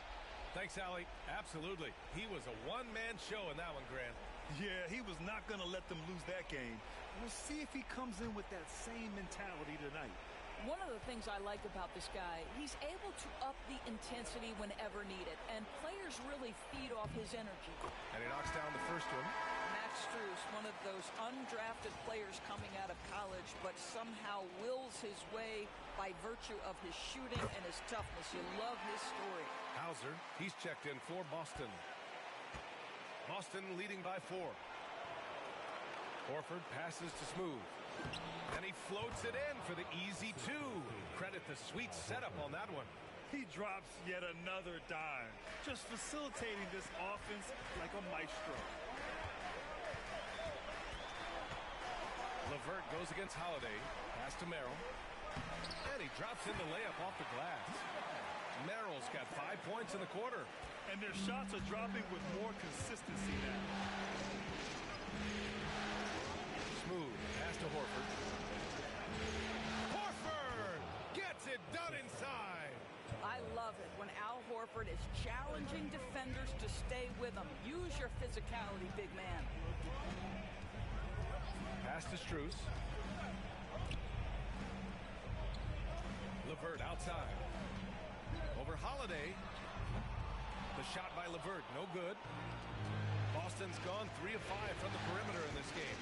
Thanks, Allie. Absolutely. He was a one-man show in that one, Grant. Yeah, he was not going to let them lose that game. We'll see if he comes in with that same mentality tonight. One of the things I like about this guy, he's able to up the intensity whenever needed, and players really feed off his energy. And he knocks down the first one. Max Strus, one of those undrafted players coming out of college, but somehow wills his way by virtue of his shooting and his toughness. You love his story. Hauser, he's checked in for Boston. Boston leading by 4. Horford passes to Smooth. And he floats it in for the easy 2. Credit the sweet setup on that one. He drops yet another dime, just facilitating this offense like a maestro. LeVert goes against Holiday. Pass to Merrill. And he drops in the layup off the glass. Merrill's got 5 points in the quarter. And their shots are dropping with more consistency now. Smooth. Pass to Horford. Horford gets it done inside. I love it when Al Horford is challenging defenders to stay with him. Use your physicality, big man. Pass to Strus. LeVert outside. Over Holiday. The shot by LeVert, no good. Boston's gone 3 of 5 from the perimeter in this game.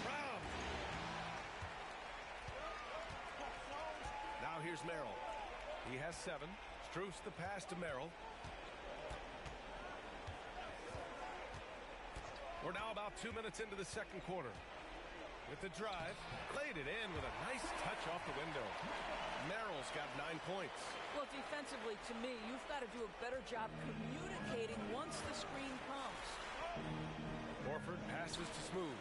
Brown. Now here's Merrill. He has 7. Strus the pass to Merrill. We're now about 2 minutes into the second quarter. With the drive, played it in with a nice touch off the window. Merrill's got 9 points. Well, defensively, to me, you've got to do a better job communicating once the screen comes. Horford passes to Smooth.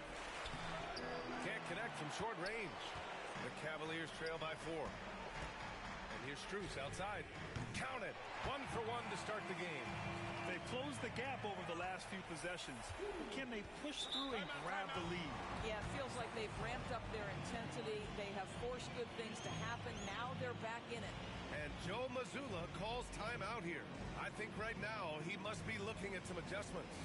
Can't connect from short range. The Cavaliers trail by 4. And here's Strus outside. Count it. 1 for 1 to start the game. They've closed the gap over the last few possessions. Can they push through and grab the lead? Yeah, it feels like they've ramped up their intensity. They have forced good things to happen. Now they're back in it. And Joe Mazzulla calls timeout here. I think right now he must be looking at some adjustments.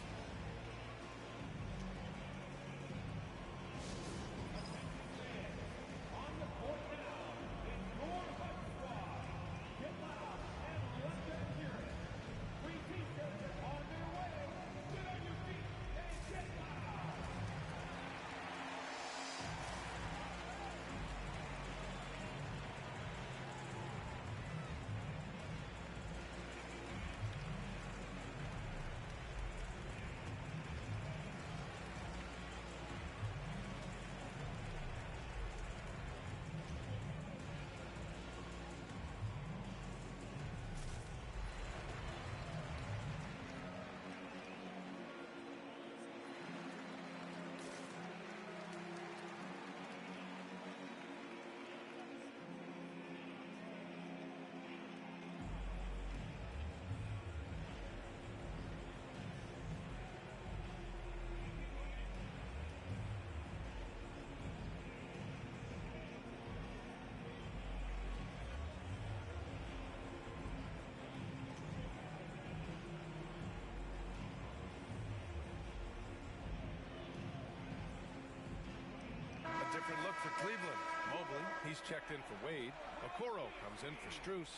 different look for Cleveland. Mobley, he's checked in for Wade. Okoro comes in for Strus.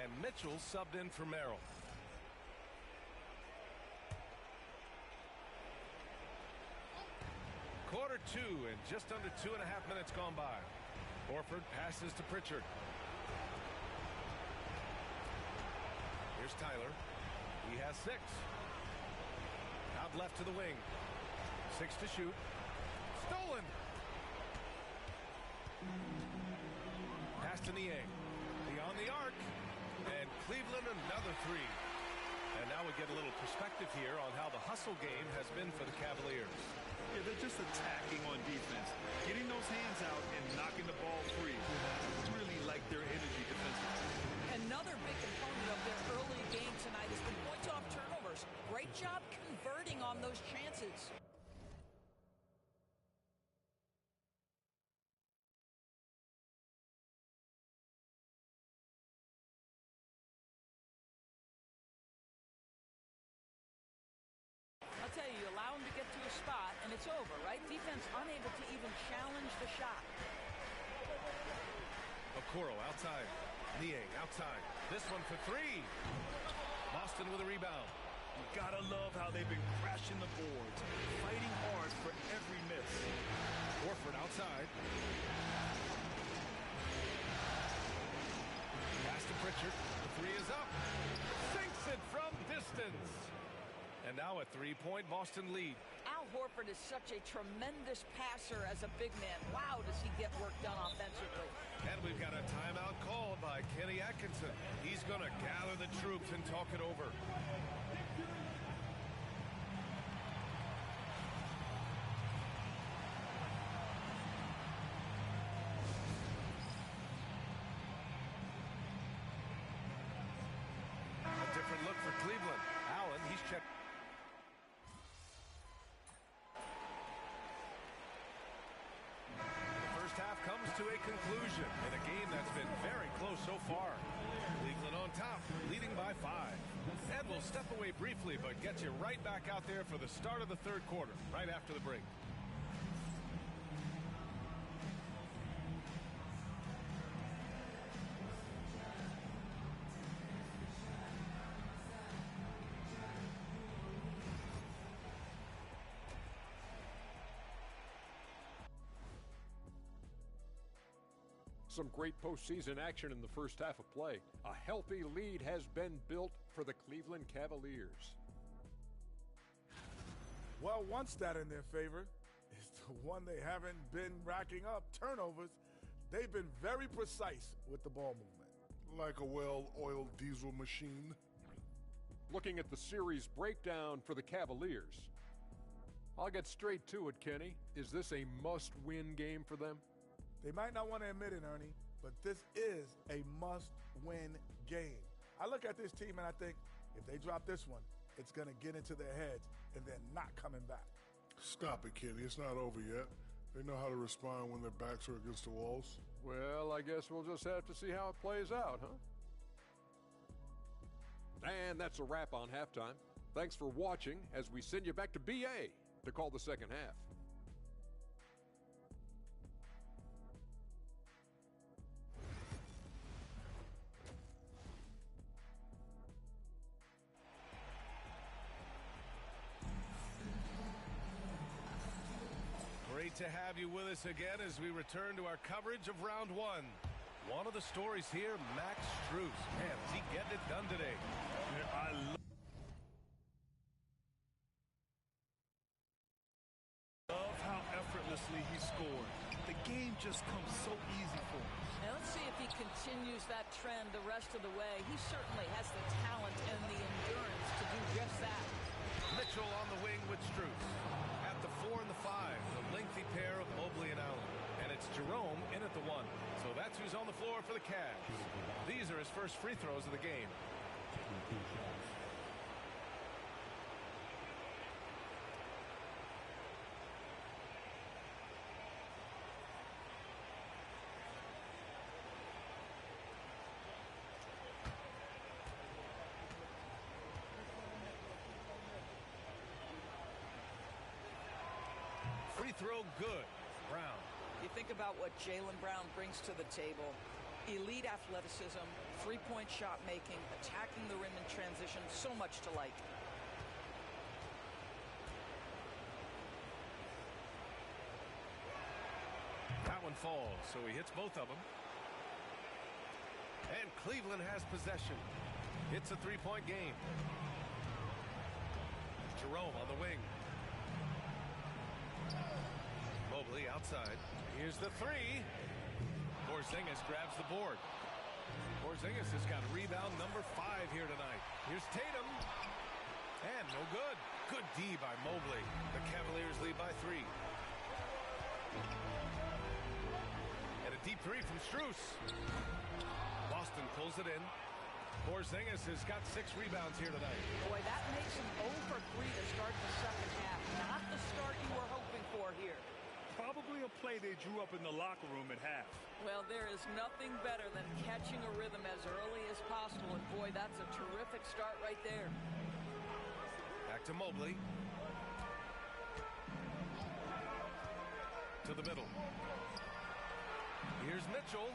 And Mitchell subbed in for Merrill. Quarter two and just under 2.5 minutes gone by. Horford passes to Pritchard. Here's Tyler. He has 6. Out left to the wing. 6 to shoot. Stolen. Pass to Niang. Beyond the arc. And Cleveland another 3. And now we get a little perspective here on how the hustle game has been for the Cavaliers. Yeah, they're just attacking on defense. Getting those hands out and knocking the ball free. Really like their energy defensively. Another big component of their early game tonight has been points off turnovers. Great job converting on those chances. I'll tell you, you allow him to get to a spot, and it's over, right? Defense unable to even challenge the shot. Okoro outside. Niang outside. This one for 3. Boston with a rebound. You gotta love how they've been crashing the boards, fighting hard for every miss. Horford outside. Pass to Pritchard. The 3 is up. Sinks it from distance. And now a 3-point Boston lead. Al Horford is such a tremendous passer as a big man. Wow, does he get work done offensively. And we've got a timeout called by Kenny Atkinson. He's going to gather the troops and talk it over. A different look for Cleveland. Allen, he's checked. Comes to a conclusion in a game that's been very close so far. Cleveland on top, leading by 5. And we'll step away briefly, but get you right back out there for the start of the third quarter, right after the break. Some great postseason action in the first half of play. A healthy lead has been built for the Cleveland Cavaliers. Well, one stat in their favor is the one they haven't been racking up, turnovers. They've been very precise with the ball movement. Like a well-oiled diesel machine. Looking at the series breakdown for the Cavaliers. I'll get straight to it, Kenny. Is this a must-win game for them? They might not want to admit it, Ernie, but this is a must-win game. I look at this team and I think if they drop this one, it's going to get into their heads and they're not coming back. Stop it, Kenny. It's not over yet. They know how to respond when their backs are against the walls. Well, I guess we'll just have to see how it plays out, huh? And that's a wrap on halftime. Thanks for watching as we send you back to BA to call the second half. Great to have you with us again as we return to our coverage of round 1. One of the stories here, Max Strus. Man, is he getting it done today? Yeah, I love how effortlessly he scored. The game just comes so easy for him. Now let's see if he continues that trend the rest of the way. He certainly has the talent and the endurance to do just that. Mitchell on the wing with Strus. At the 4 and the 5, the lengthy pair of Mobley and Allen. And it's Jerome in at the 1. So that's who's on the floor for the Cavs. These are his first free throws of the game. Free throw good. Brown You think about what Jaylen Brown brings to the table. Elite athleticism, three-point shot making, attacking the rim in transition, so much to like. That one falls, so he hits both of them. And Cleveland has possession. It's a three-point game. Jerome on the wing. Mobley outside. Here's the three. Porzingis grabs the board. Porzingis has got rebound number 5 here tonight. Here's Tatum. And no good. Good D by Mobley. The Cavaliers lead by 3. And a deep three from Strus. Boston pulls it in. Porzingis has got 6 rebounds here tonight. Boy, that makes him 0 for 3 to start the second half. Not the start you were hoping for here. Probably a play they drew up in the locker room at half. Well, there is nothing better than catching a rhythm as early as possible. And boy, that's a terrific start right there. Back to Mobley. To the middle. Here's Mitchell.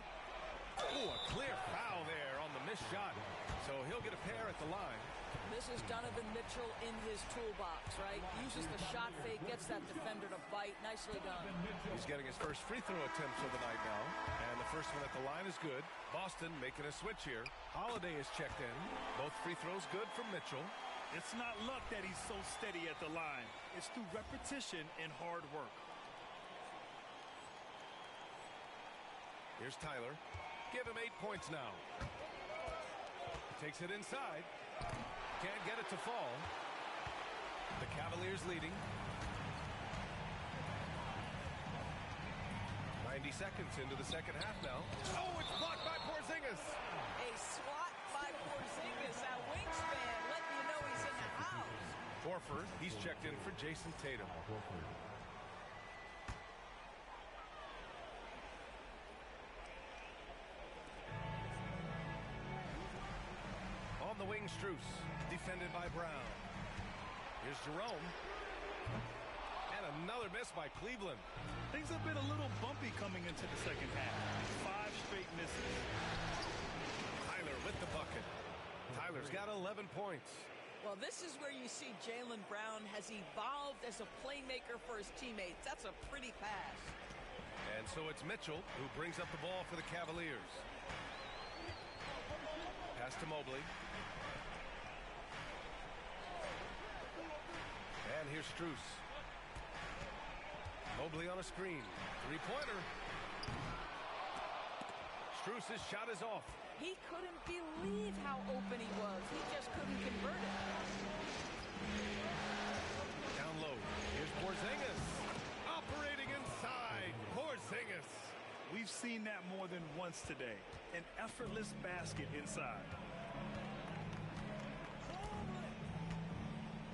Oh, a clear foul there on the missed shot. So he'll get a pair at the line. This is Donovan Mitchell in his toolbox, right? Uses the shot fake, gets that defender to bite. Nicely done. He's getting his first free throw attempt of the night now. And the first one at the line is good. Boston making a switch here. Holiday is checked in. Both free throws good from Mitchell. It's not luck that he's so steady at the line. It's through repetition and hard work. Here's Tyler. Give him 8 points now. Takes it inside. Can't get it to fall. The Cavaliers leading. 90 seconds into the second half now. Oh, it's blocked by Porzingis. A swat by Porzingis. That wingspan letting you know he's in the house. Horford, he's checked in for Jason Tatum. On the wing, Strus, defended by Brown. Here's Jerome. And another miss by Cleveland. Things have been a little bumpy coming into the second half. 5 straight misses. Tyler with the bucket. Tyler's got 11 points. Well, this is where you see Jaylen Brown has evolved as a playmaker for his teammates. That's a pretty pass. And so it's Mitchell who brings up the ball for the Cavaliers. Pass to Mobley. And here's Strus. Mobley on a screen. Three-pointer. Strus's shot is off. He couldn't believe how open he was. He just couldn't convert it. Down low. Here's Porzingis. Operating inside. Porzingis. We've seen that more than once today. An effortless basket inside.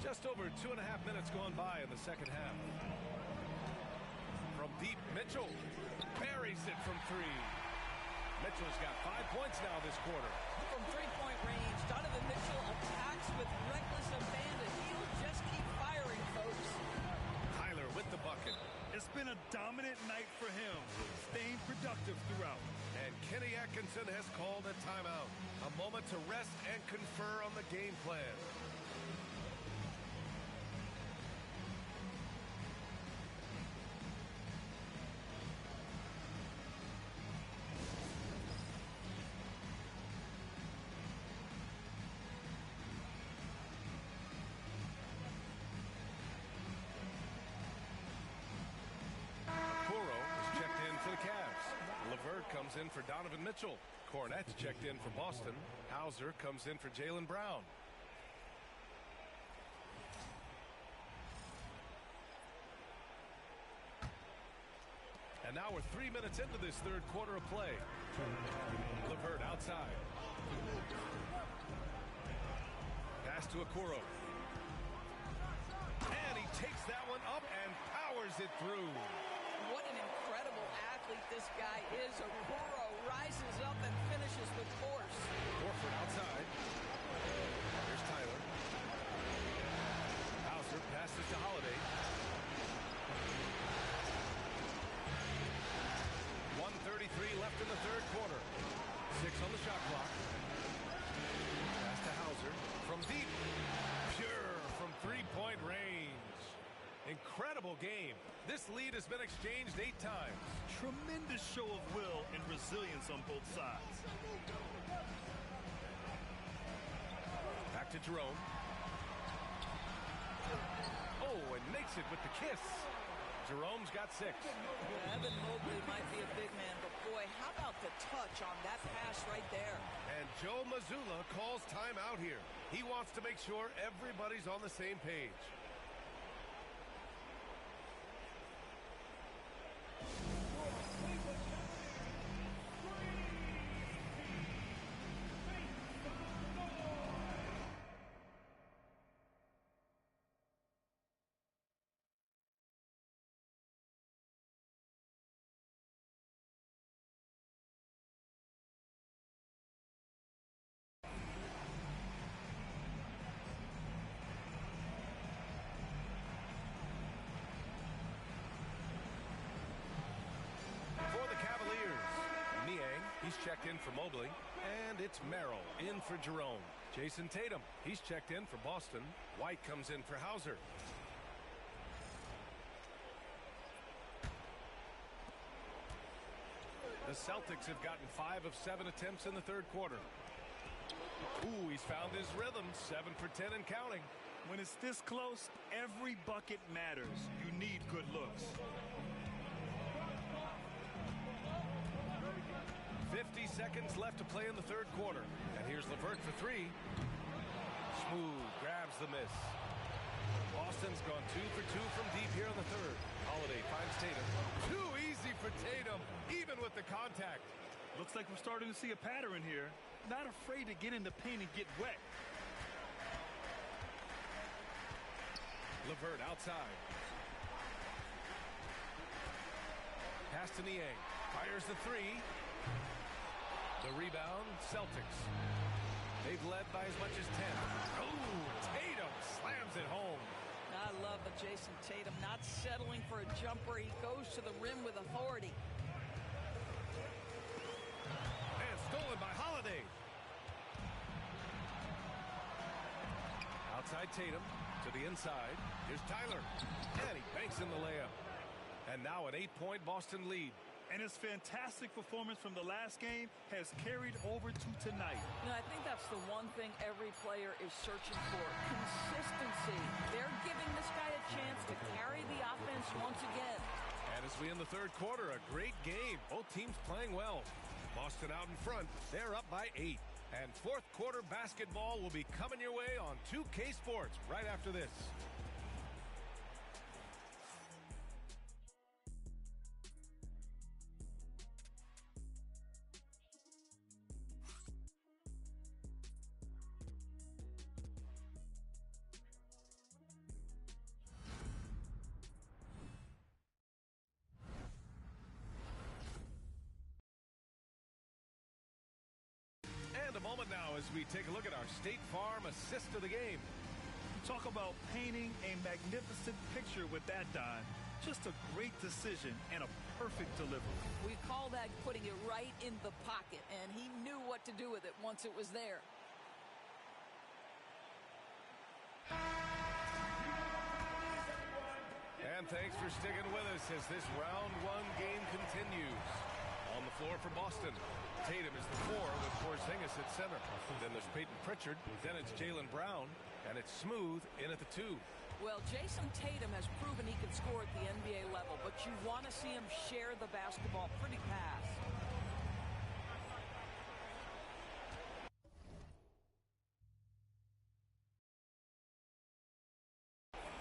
Just over 2.5 minutes gone by in the second half. From deep, Mitchell buries it from 3. Mitchell's got 5 points now this quarter. From three-point range, Donovan Mitchell attacks with reckless abandon. He'll just keep firing, folks. Tyler with the bucket. It's been a dominant night for him, staying productive throughout. And Kenny Atkinson has called a timeout. A moment to rest and confer on the game plan. LeVert comes in for Donovan Mitchell. Cornette's checked in for Boston. Hauser comes in for Jaylen Brown. And now we're 3 minutes into this third quarter of play. LeVert outside. Pass to Okoro. And he takes that one up and powers it through. What an incredible athlete this guy is. Okoro rises up and finishes with force. Horford outside. Here's Tyler. Hauser passes to Holiday. minutes on the shot clock. Pass to Hauser from deep. Pure from three-point range. Incredible game. This lead has been exchanged 8 times. Tremendous show of will and resilience on both sides. Back to Jerome. Oh, and makes it with the kiss. Jerome's got 6. Evan Mobley might be a big man, but boy, how about the touch on that pass right there? And Joe Mazzulla calls timeout here. He wants to make sure everybody's on the same page. He's checked in for Mobley, and it's Merrill in for Jerome. Jason Tatum, he's checked in for Boston. White comes in for Hauser. The Celtics have gotten 5 of 7 attempts in the third quarter. Ooh, he's found his rhythm, 7 for 10 and counting. When it's this close, every bucket matters. You need good looks. 50 seconds left to play in the third quarter. And here's LeVert for 3. Smooth, grabs the miss. Boston's gone 2 for 2 from deep here in the third. Holiday finds Tatum. Too easy for Tatum, even with the contact. Looks like we're starting to see a pattern here. Not afraid to get in the paint and get wet. LeVert outside. Pass to Niang. Fires the 3. The rebound, Celtics. They've led by as much as 10. Oh, Tatum slams it home. I love a Jason Tatum not settling for a jumper. He goes to the rim with authority. And stolen by Holiday. Outside Tatum to the inside. Here's Tyler. And he banks in the layup. And now an 8-point Boston lead. And his fantastic performance from the last game has carried over to tonight. You know, I think that's the one thing every player is searching for. Consistency. They're giving this guy a chance to carry the offense once again. And as we end the third quarter, a great game. Both teams playing well. Boston out in front. They're up by 8. And fourth quarter basketball will be coming your way on 2K Sports right after this. A moment now as we take a look at our State Farm assist of the game. Talk about painting a magnificent picture with that, Don. Just a great decision and a perfect delivery. We call that putting it right in the pocket, and he knew what to do with it once it was there. And thanks for sticking with us as this round 1 game continues. On the floor for Boston, Tatum is the 4 with Porzingis at center. Then there's Peyton Pritchard, then it's Jaylen Brown, and it's Smooth in at the 2. Well, Jason Tatum has proven he can score at the NBA level, but you want to see him share the basketball pretty fast.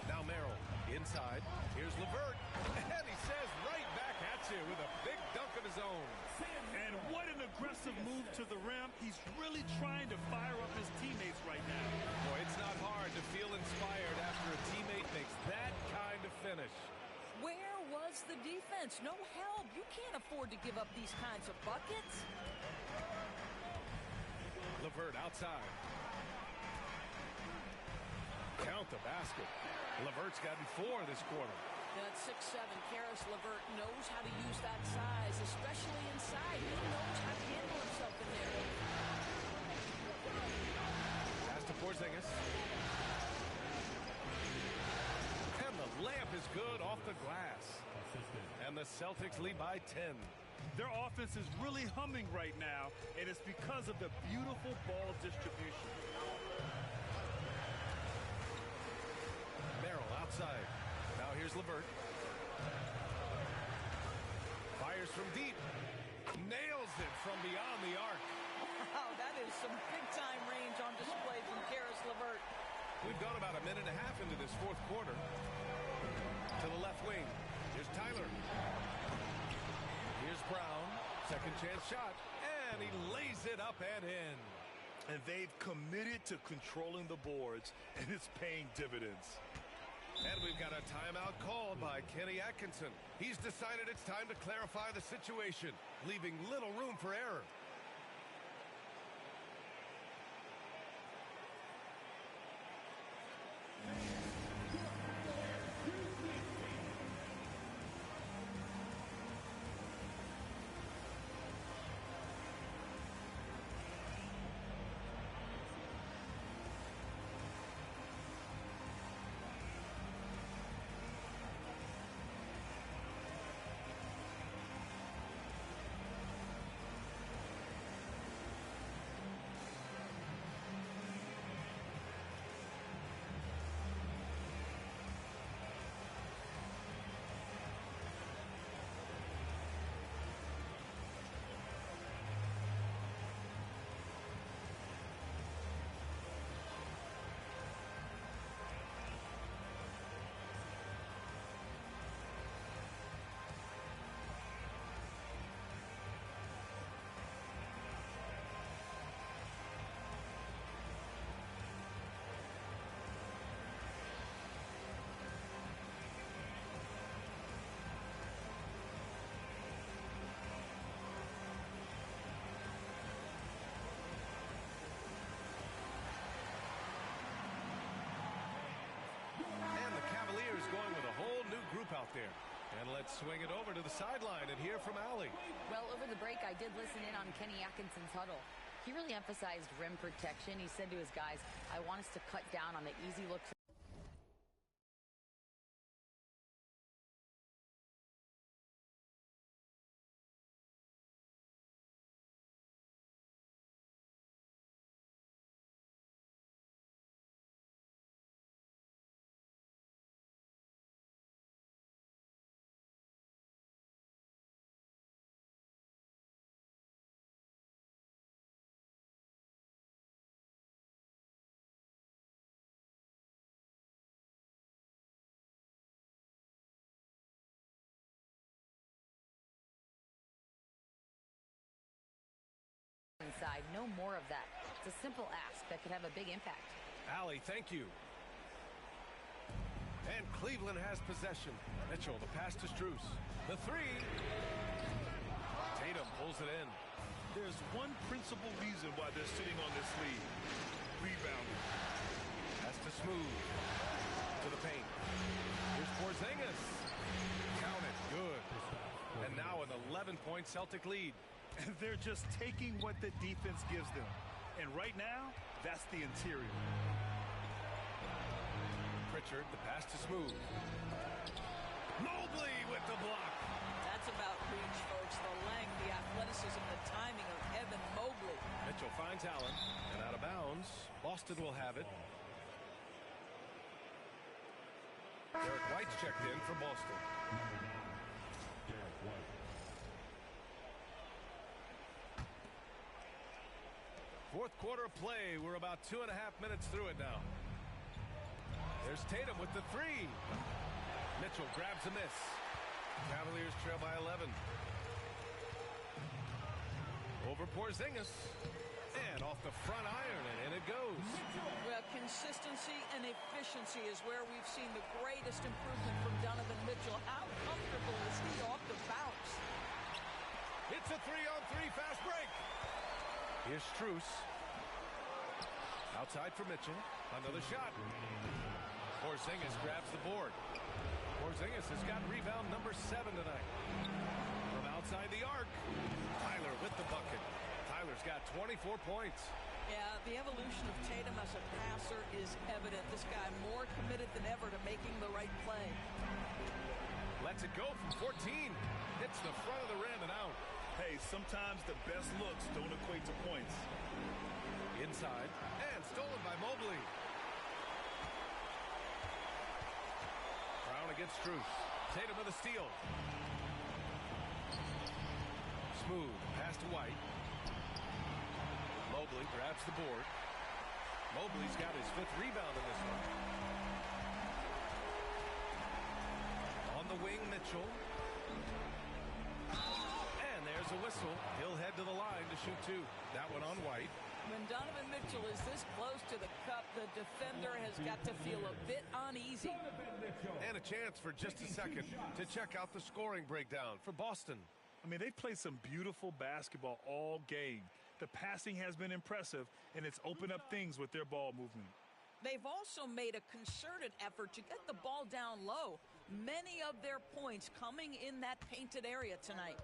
Now Merrill inside. Here's LeVert, and he says right back at you with a big dunk of his own. And what an aggressive move to the rim. He's really trying to fire up his teammates right now. Boy, it's not hard to feel inspired after a teammate makes that kind of finish. Where was the defense? No help. You can't afford to give up these kinds of buckets. LeVert outside. Count the basket. LeVert's gotten 4 this quarter. At 6'7", Caris LeVert knows how to use that size, especially inside. He knows how to handle himself in there. Porzingis. And the layup is good off the glass. And the Celtics lead by 10. Their offense is really humming right now, and it's because of the beautiful ball distribution. Merrill outside. Now here's LeVert. Fires from deep. Nails it from beyond the arc. Wow, that is some big-time range on display from Karis LeVert. We've gone about a minute and a half into this fourth quarter. To the left wing. Here's Tyler. Here's Brown. Second chance shot. And he lays it up and in. And they've committed to controlling the boards, and it's paying dividends. And we've got a timeout called by Kenny Atkinson. He's decided it's time to clarify the situation, leaving little room for error. Out there. And let's swing it over to the sideline and hear from Allie. Well, over the break, I did listen in on Kenny Atkinson's huddle. He really emphasized rim protection. He said to his guys, I want us to cut down on the easy looks. Inside, no more of that. It's a simple ask that could have a big impact. Allie, thank you. And Cleveland has possession. Mitchell, the pass to Strus. The three. Tatum pulls it in. There's one principal reason why they're sitting on this lead. Rebounding. Pass to Smooth. To the paint. Here's Porzingis. Count it. Good. And now an 11-point Celtic lead. And they're just taking what the defense gives them. And right now, that's the interior. Pritchard, the pass to Smooth. Mobley with the block. That's about reach, folks. The length, the athleticism, the timing of Evan Mobley. Mitchell finds Allen. And out of bounds. Boston will have it. Derek White's checked in for Boston. Derek White. Fourth quarter play. We're about 2.5 minutes through it now. There's Tatum with the three. Mitchell grabs a miss. Cavaliers trail by 11. Over Porzingis. And off the front iron, and in it goes. Well, consistency and efficiency is where we've seen the greatest improvement from Donovan Mitchell. How comfortable is he off the bounce? It's a 3-on-3 fast break. Here's Strus. Outside for Mitchell. Another shot. Porzingis grabs the board. Porzingis has got rebound number 7 tonight. From outside the arc. Tyler with the bucket. Tyler's got 24 points. Yeah, the evolution of Tatum as a passer is evident. This guy more committed than ever to making the right play. Lets it go from 14. Hits the front of the rim and out. Hey, sometimes the best looks don't equate to points. Inside. And stolen by Mobley. Brown against Strus. Tatum with a steal. Smooth. Pass to White. Mobley grabs the board. Mobley's got his 5th rebound in this one. On the wing, Mitchell. And there's a whistle. He'll head to the line to shoot 2. That one on White. When Donovan Mitchell is this close to the cup, the defender has got to feel a bit uneasy. And a chance for just a second to check out the scoring breakdown for Boston. I mean, they've played some beautiful basketball all game. The passing has been impressive, and it's opened up things with their ball movement. They've also made a concerted effort to get the ball down low. Many of their points coming in that painted area tonight.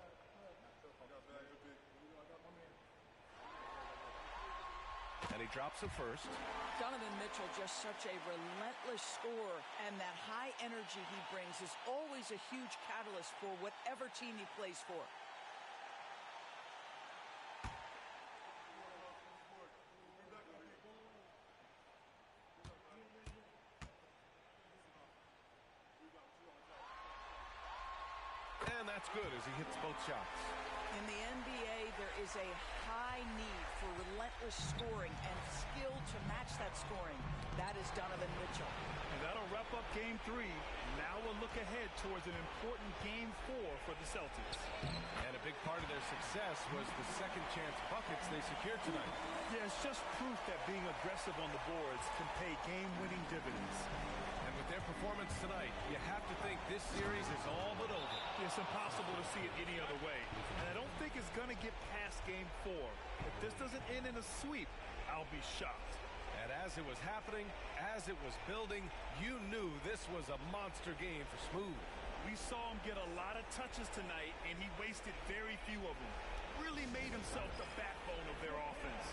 And he drops it first. Donovan Mitchell, just such a relentless scorer, and that high energy he brings is always a huge catalyst for whatever team he plays for. And that's good as he hits both shots. In the NBA, there is a high need for relentless scoring and skill to match that scoring. That is Donovan Mitchell. And that'll wrap up Game 3. Now we'll look ahead towards an important Game 4 for the Celtics. And a big part of their success was the second chance buckets they secured tonight. Yeah, it's just proof that being aggressive on the boards can pay game-winning dividends. And with their performance tonight, you have to think this series is all but over. It's impossible to see it any other way. And I don't think it's going to get past Game 4. If this doesn't end in a sweep, I'll be shocked. And as it was happening, as it was building, you knew this was a monster game for Smooth. We saw him get a lot of touches tonight, and he wasted very few of them. Really made himself the backbone of their offense.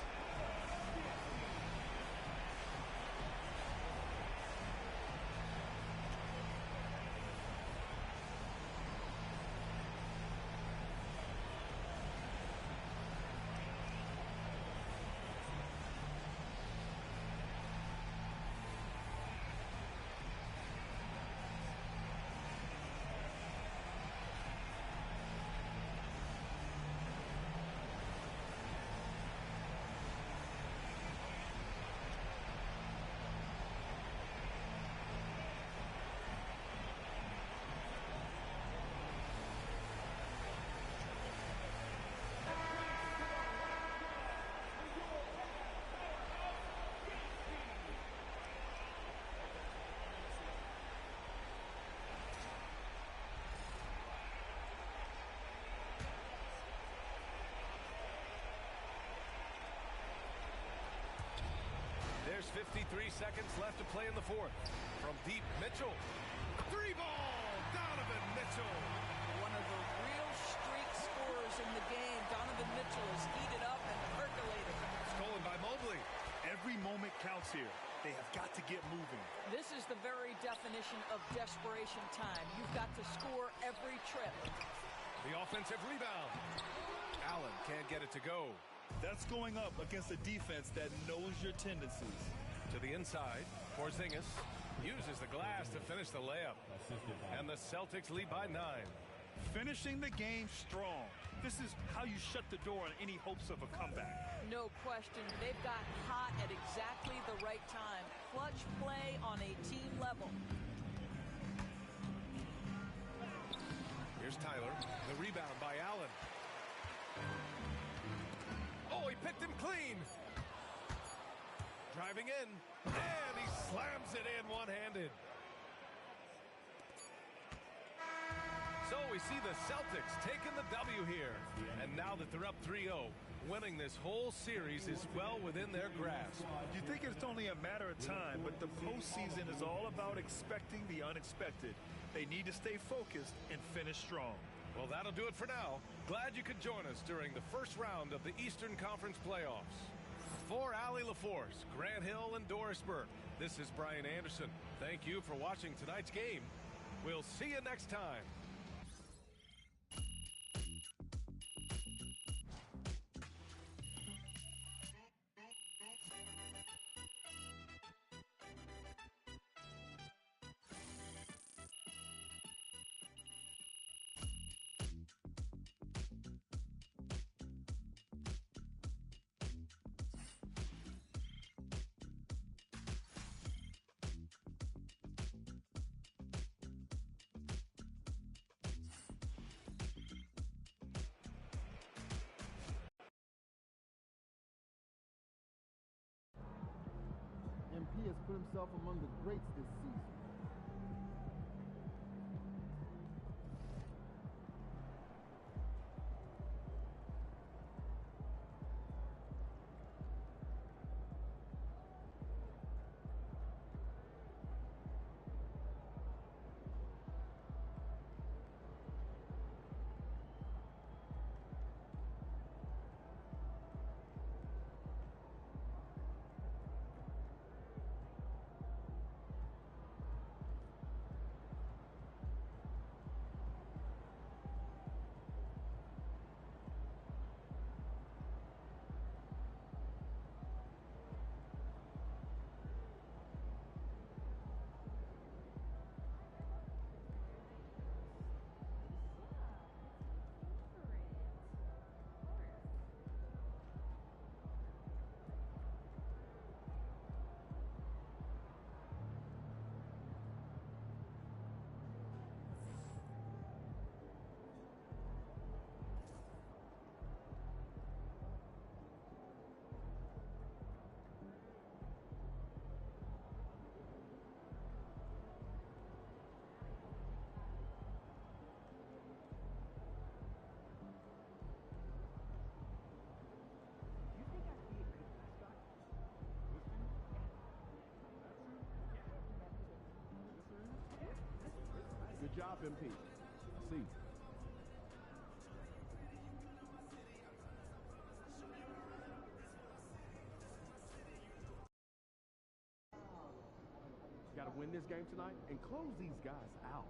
There's 53 seconds left to play in the fourth. From deep, Mitchell. 3-ball! Donovan Mitchell! One of the real streak scorers in the game. Donovan Mitchell is heated up and percolated. Stolen by Mobley. Every moment counts here. They have got to get moving. This is the very definition of desperation time. You've got to score every trip. The offensive rebound. Allen can't get it to go. That's going up against a defense that knows your tendencies. To the inside, Porzingis uses the glass to finish the layup. And the Celtics lead by 9. Finishing the game strong. This is how you shut the door on any hopes of a comeback. No question. They've got hot at exactly the right time. Clutch play on a team level. Here's Tyler. The rebound by Allen. Oh, he picked him clean. Driving in. And he slams it in one-handed. So we see the Celtics taking the W here. And now that they're up 3-0, winning this whole series is well within their grasp. You think it's only a matter of time, but the postseason is all about expecting the unexpected. They need to stay focused and finish strong. Well, that'll do it for now. Glad you could join us during the first round of the Eastern Conference playoffs. For Allie LaForce, Grant Hill, and Dorisburg, this is Brian Anderson. Thank you for watching tonight's game. We'll see you next time. MP has put himself among the greats this season. Good job, MP. See. Got to win this game tonight and close these guys out.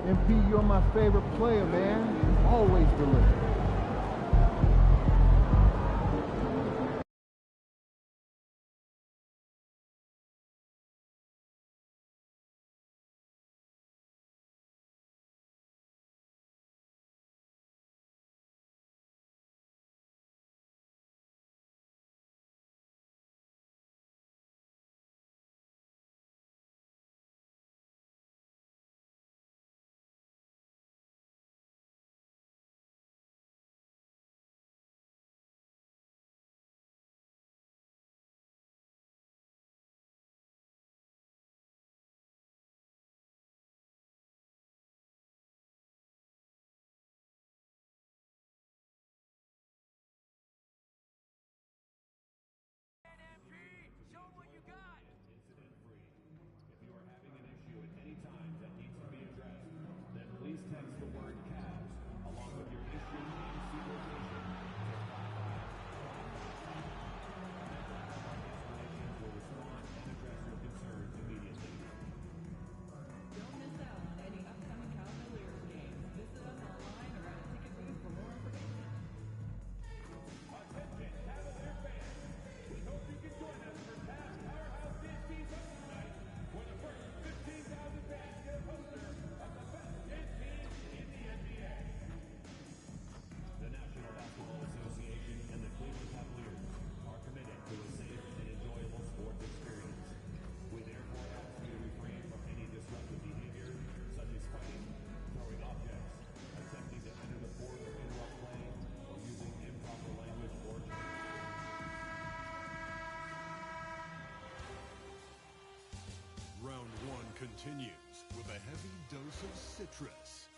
MP, you're my favorite player, man. Always deliver. Continues with a heavy dose of citrus.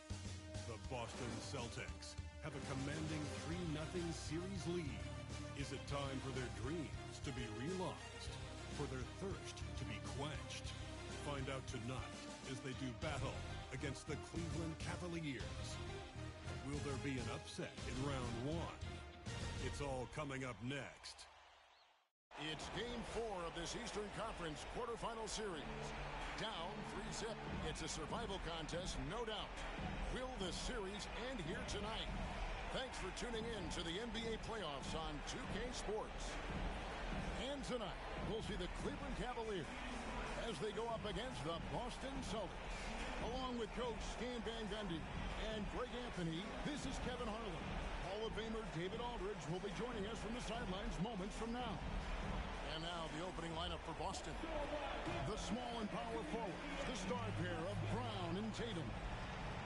The Boston Celtics have a commanding 3-0 series lead. Is it time for their dreams to be realized? For their thirst to be quenched? Find out tonight as they do battle against the Cleveland Cavaliers. Will there be an upset in round one? It's all coming up next. It's Game 4 of this Eastern Conference quarterfinal series. Down 3-zip. It's a survival contest, no doubt. Will the series end here tonight? Thanks for tuning in to the NBA playoffs on 2K Sports. And tonight, we'll see the Cleveland Cavaliers as they go up against the Boston Celtics. Along with Coach Stan Van Gundy and Greg Anthony, this is Kevin Harlan. Hall of Famer David Aldridge will be joining us from the sidelines moments from now. And now the opening lineup for Boston. The small and power forwards, the star pair of Brown and Tatum.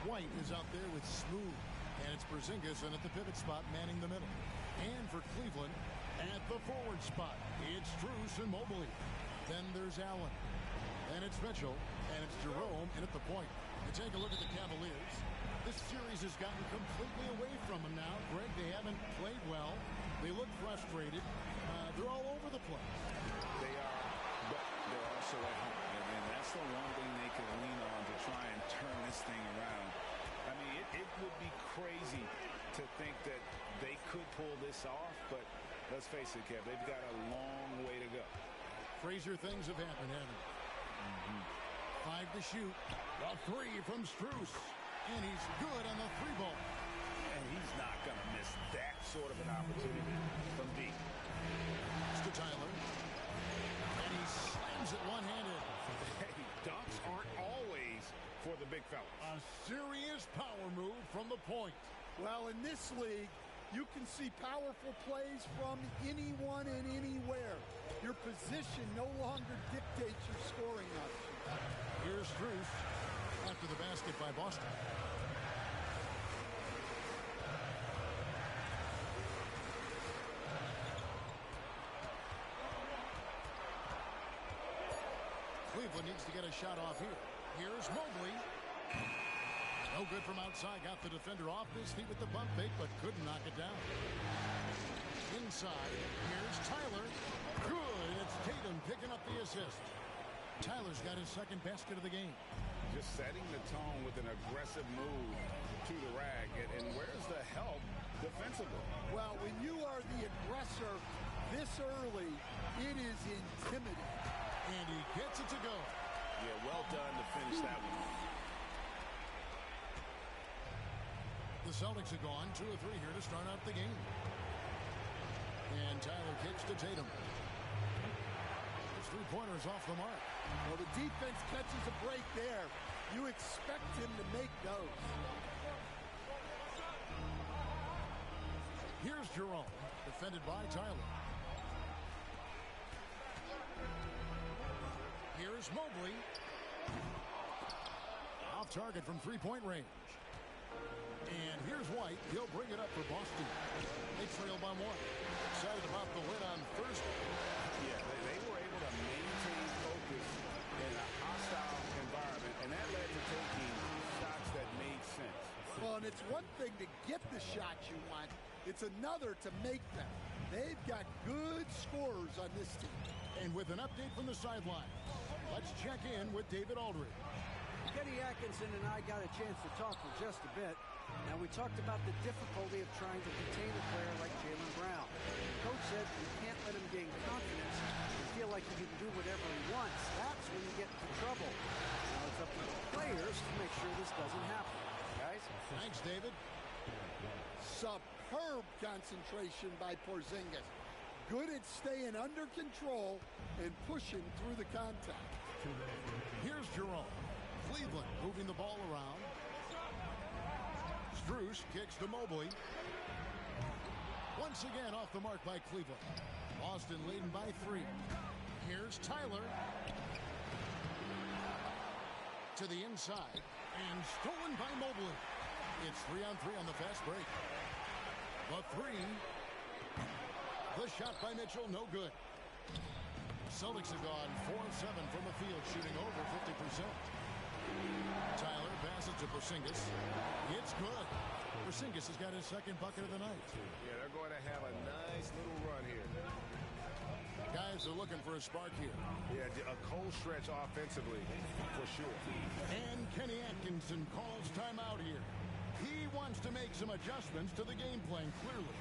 White is out there with Smooth, and it's Porzingis in at the pivot spot manning the middle. And for Cleveland, at the forward spot, it's Strus and Mobley. Then there's Allen. And it's Mitchell, and it's Jerome in at the point. And take a look at the Cavaliers. This series has gotten completely away from them now. Greg, they haven't played well. They look frustrated. They're all over the place. They are, but they're also at home. And that's the one thing they can lean on to try and turn this thing around. I mean, it would be crazy to think that they could pull this off, but let's face it, Kev, they've got a long way to go. Crazier things have happened, haven't they? 5 to shoot. A 3 from Strus. And he's good on the 3-ball. And he's not going to miss that sort of an opportunity from deep. To Tyler. And he slams it one-handed. Hey, dunks aren't always for the big fella. A serious power move from the point. Well, in this league, you can see powerful plays from anyone and anywhere. Your position no longer dictates your scoring option. Here's Strus after the basket by Boston. Cleveland needs to get a shot off here. Here's Mobley. No good from outside. Got the defender off his feet with the bump fake, but couldn't knock it down. Inside, here's Tyler. Good. It's Tatum picking up the assist. Tyler's got his second basket of the game. Just setting the tone with an aggressive move to the rag. And where's the help defensively? Well, when you are the aggressor this early, it is intimidating. And he gets it to go. Yeah, well done to finish that one. The Celtics have gone 2 of 3 here to start out the game. And Tyler kicks to Tatum. His three-pointers off the mark. Well, the defense catches a break there. You expect him to make those. Here's Jerome, defended by Tyler. Here's Mobley. Off target from three-point range. And here's White. He'll bring it up for Boston. They trail by 1. Excited about the win on Thursday. Yeah, they were able to maintain focus in a hostile environment, and that led to taking shots that made sense. Well, and it's one thing to get the shots you want. It's another to make them. They've got good scorers on this team. And with an update from the sideline, let's check in with David Aldridge. Kenny Atkinson and I got a chance to talk for just a bit. Now, we talked about the difficulty of trying to contain a player like Jaylen Brown. The coach said you can't let him gain confidence and feel like he can do whatever he wants. That's when you get into trouble. Now it's up to the players to make sure this doesn't happen. Guys? Thanks, David. Superb concentration by Porzingis. Good at staying under control and pushing through the contact. Here's Jerome. Cleveland moving the ball around. Strus kicks to Mobley. Once again off the mark by Cleveland. Boston leading by 3. Here's Tyler. To the inside. And stolen by Mobley. It's 3-on-3 on the fast break. The 3. The shot by Mitchell, no good. Celtics have gone 4 of 7 from the field, shooting over 50%. Tyler passes to Porzingis. It's good. Porzingis has got his second bucket of the night. Yeah, they're going to have a nice little run here. Guys are looking for a spark here. Yeah, a cold stretch offensively, for sure. And Kenny Atkinson calls timeout here. He wants to make some adjustments to the game plan, clearly.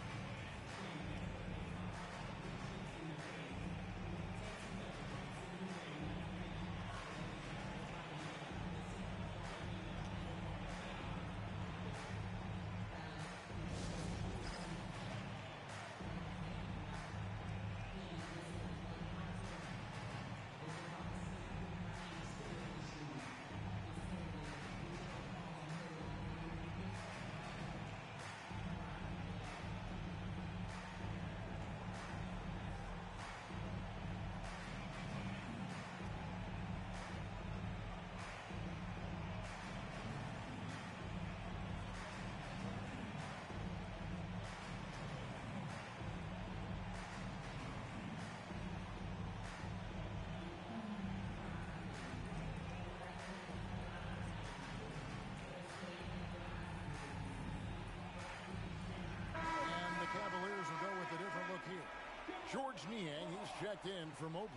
George Niang, he's checked in for Mobley.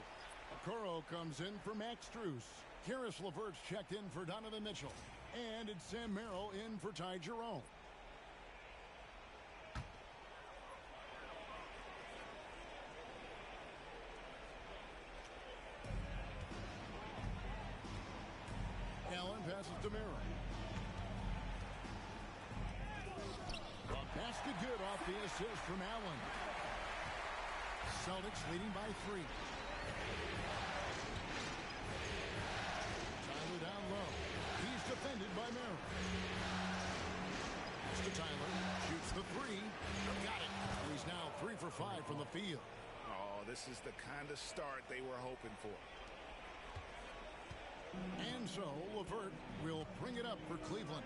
Okoro comes in for Max Strus. Karis LeVert's checked in for Donovan Mitchell. And it's Sam Merrill in for Ty Jerome. Allen passes to Merrill. Basket good off the assist from Allen. Celtics leading by 3. Tyler down low. He's defended by Merrill. It's to Tyler. Shoots the 3. Got it. He's now 3 for 5 from the field. Oh, this is the kind of start they were hoping for. And so LeVert will bring it up for Cleveland.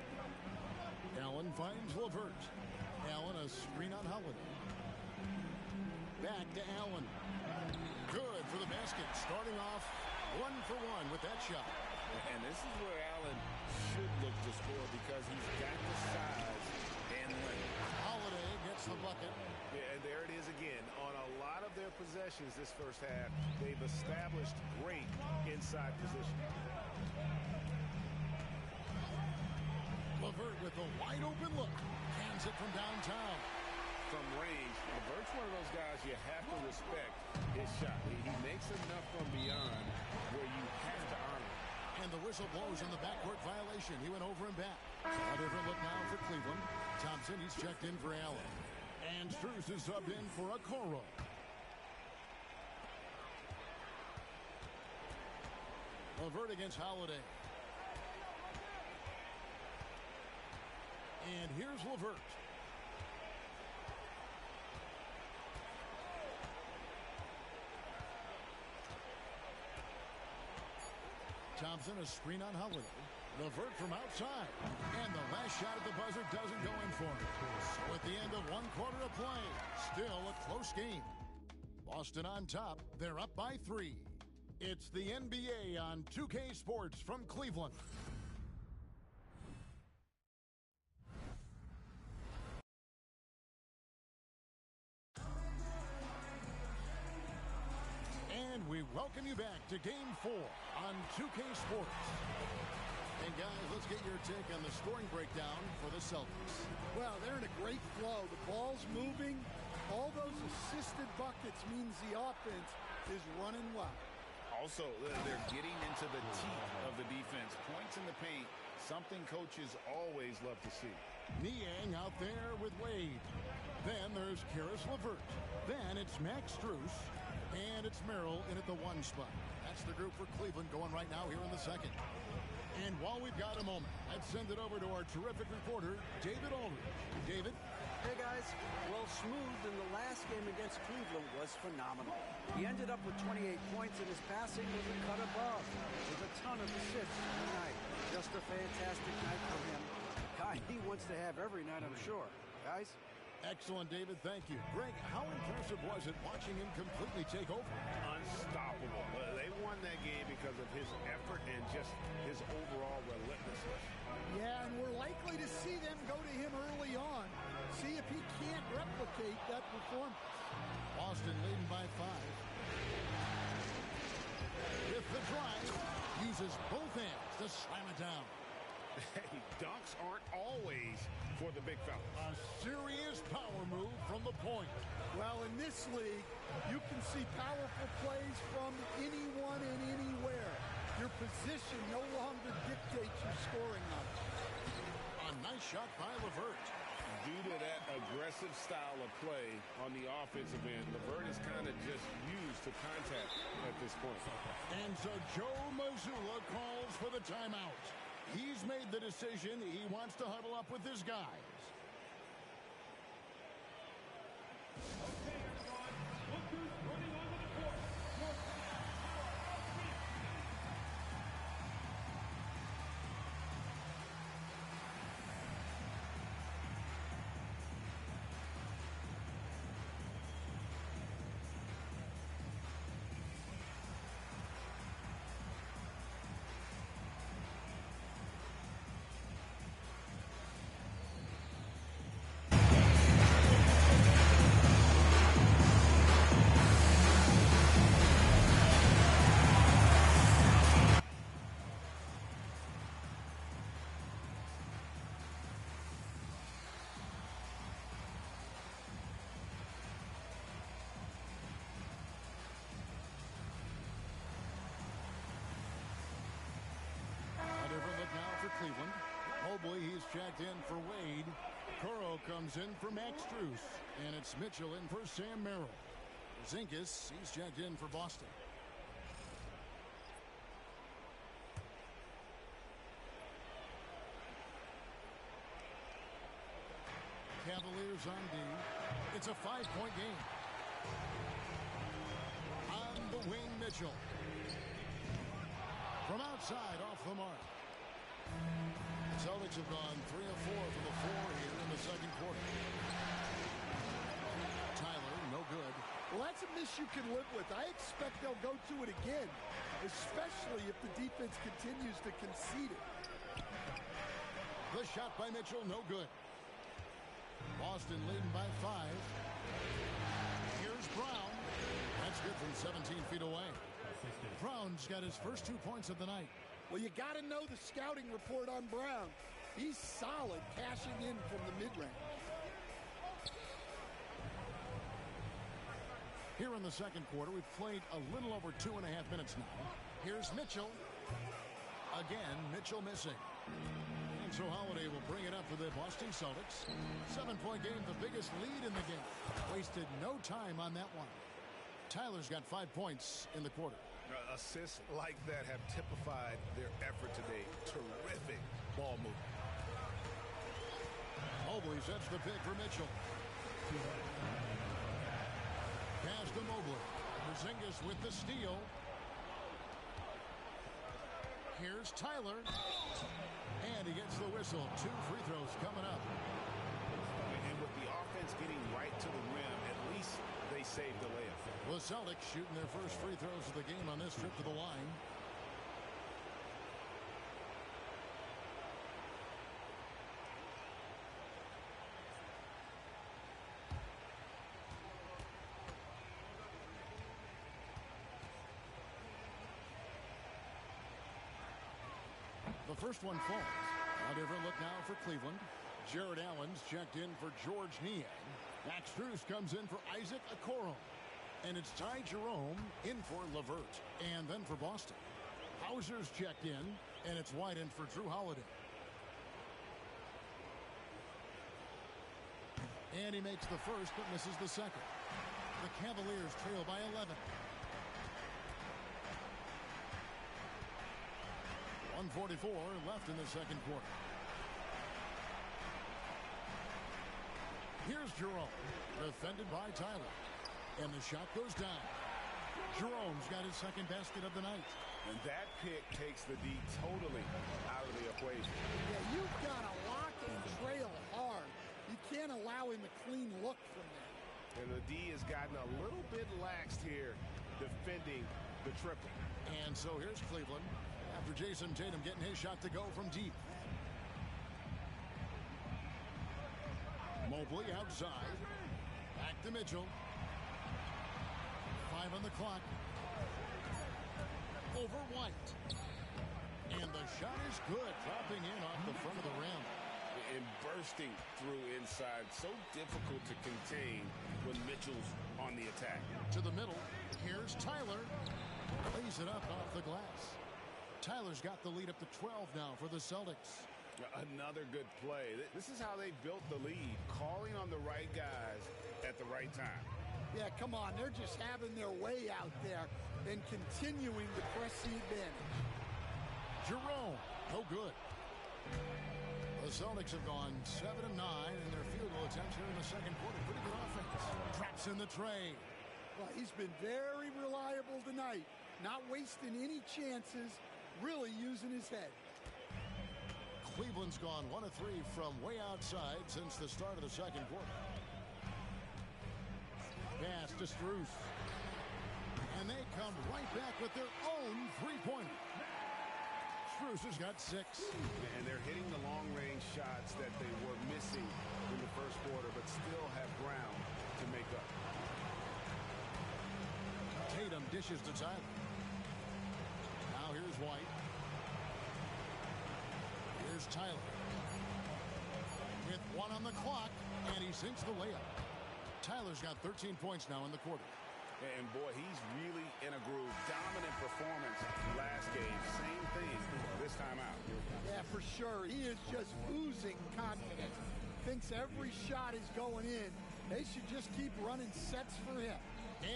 Allen finds LeVert. Allen a screen on Holiday. Back to Allen. Good for the basket. Starting off 1 for 1 with that shot. And this is where Allen should look to score because he's got the size and length. Holiday gets the bucket. Yeah, and there it is again. On a lot of their possessions this first half, they've established great inside position. LeVert with a wide open look. Cans it from downtown. From range, LeVert's one of those guys you have to respect his shot. He makes enough from beyond where you have to honor him. And the whistle blows on the backcourt violation. He went over and back. A different look now for Cleveland. Thompson, he's checked in for Allen. And Strus is subbed in for Okoro. LeVert against Holiday. And here's LeVert. Thompson, a screen on Holiday. LeVert from outside. And the last shot at the buzzer doesn't go in for him. So at the end of one quarter of play, still a close game. Boston on top. They're up by 3. It's the NBA on 2K Sports from Cleveland. And we welcome you back to Game 4 on 2K Sports. And guys, let's get your take on the scoring breakdown for the Celtics. Well, they're in a great flow. The ball's moving. All those assisted buckets means the offense is running well. Also, they're getting into the teeth of the defense. Points in the paint, something coaches always love to see. Niang out there with Wade. Then there's Caris LeVert. Then it's Max Strus. And it's Merrill in at the 1 spot. That's the group for Cleveland going right now here in the second. And while we've got a moment, let's send it over to our terrific reporter, David Aldridge. David? Hey, guys. Well, Smooth in the last game against Cleveland was phenomenal. He ended up with 28 points, and his passing was a cut above, with a ton of assists tonight. Just a fantastic night for him. Guy he wants to have every night, I'm sure. Guys? Excellent, David. Thank you. Greg, how impressive was it watching him completely take over? Unstoppable. They won that game because of his effort and just his overall relentlessness. Yeah, and we're likely to see them go to him early on. See if he can't replicate that performance. Boston leading by 5. With the drive, uses both hands to slam it down. Hey, dunks aren't always for the big fella. A serious power move from the point. Well, in this league, you can see powerful plays from anyone and anywhere. Your position no longer dictates your scoring option. A nice shot by LeVert. Due to that aggressive style of play on the offensive end, LeVert is kind of just used to contact at this point. And so Joe Mazzulla calls for the timeout. He's made the decision. He wants to huddle up with his guys. Okay, everyone. Look who's running onto the court. Cleveland. Mobley, he's checked in for Wade. Okoro comes in for Max Strus. And it's Mitchell in for Sam Merrill. Zingas, he's checked in for Boston. Cavaliers on D. It's a 5-point game. On the wing, Mitchell. From outside, off the mark. Celtics have gone 3 of 4 from the floor here in the second quarter. Tyler, no good. Well, that's a miss you can live with. I expect they'll go to it again, especially if the defense continues to concede it. The shot by Mitchell, no good. Boston leading by 5. Here's Brown. That's good from 17 feet away. Brown's got his first 2 points of the night. Well, you got to know the scouting report on Brown. He's solid cashing in from the mid-range. Here in the second quarter, we've played a little over 2.5 minutes now. Here's Mitchell. Again, Mitchell missing. And And so Holiday will bring it up for the Boston Celtics. 7-point game, the biggest lead in the game. Wasted no time on that one. Tyler's got 5 points in the quarter. Assists like that have typified their effort today. Terrific ball movement. Mobley sets the pick for Mitchell. Pass to Mobley. Porzingis with the steal. Here's Tyler. And he gets the whistle. 2 free throws coming up. And with the offense getting right to the rim, at least they saved the layup. The Celtics shooting their first free throws of the game on this trip to the line. The first one falls. A different look now for Cleveland. Jared Allen's checked in for George Niang. Max Strus comes in for Isaac Okoro. And it's Ty Jerome in for LeVert. And then for Boston, Hauser's checked in, and it's White in for Drew Holiday. And he makes the first, but misses the second. The Cavaliers trail by 11. 1:44 left in the second quarter. Here's Jerome, defended by Tyler. And the shot goes down. Jerome's got his second basket of the night. And that pick takes the D totally out of the equation. Yeah, you've got to lock and trail hard. You can't allow him a clean look from there. And the D has gotten a little bit laxed here defending the triple. And so here's Cleveland after Jason Tatum getting his shot to go from deep. Mobley outside. Back to Mitchell. 5 on the clock. Over White. And the shot is good. Dropping in off the front of the rim. And bursting through inside. So difficult to contain when Mitchell's on the attack. To the middle. Here's Tyler. Lays it up off the glass. Tyler's got the lead up to 12 now for the Celtics. Another good play. This is how they built the lead. Calling on the right guys at the right time. Yeah, come on. They're just having their way out there and continuing to press the advantage. Jerome, no good. The Celtics have gone 7 of 9 in their field goal attempts here in the second quarter. Pretty good offense. Traps in the tray. Well, he's been very reliable tonight. Not wasting any chances. Really using his head. Cleveland's gone 1 of 3 from way outside since the start of the second quarter. Pass to Strus. And they come right back with their own three-pointer. Strus has got 6. And they're hitting the long-range shots that they were missing in the first quarter, but still have ground to make up. Tatum dishes to Tyler. Now here's White. Here's Tyler. With 1 on the clock, and he sinks the layup. Tyler's got 13 points now in the quarter. And boy, he's really in a groove. Dominant performance last game. Same thing this time out. Yeah, for sure. He is just oozing confidence. Thinks every shot is going in. They should just keep running sets for him.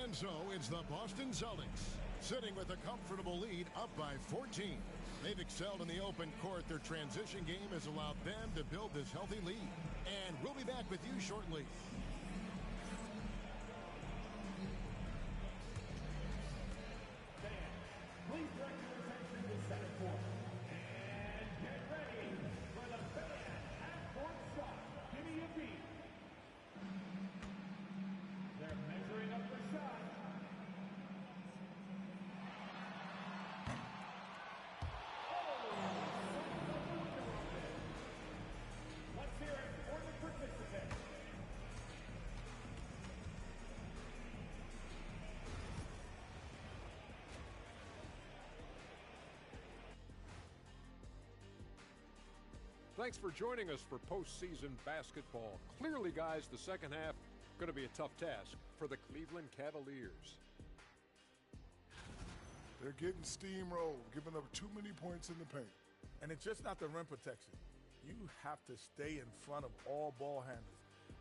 And so it's the Boston Celtics sitting with a comfortable lead up by 14. They've excelled in the open court. Their transition game has allowed them to build this healthy lead. And we'll be back with you shortly. Please direct your attention to center court. And get ready for the fan half-court shot. Give me a beat. They're measuring up the shot. Let's hear it for the participants. Thanks for joining us for postseason basketball. Clearly, guys, the second half going to be a tough task for the Cleveland Cavaliers. They're getting steamrolled, giving up too many points in the paint. And it's just not the rim protection. You have to stay in front of all ball handlers,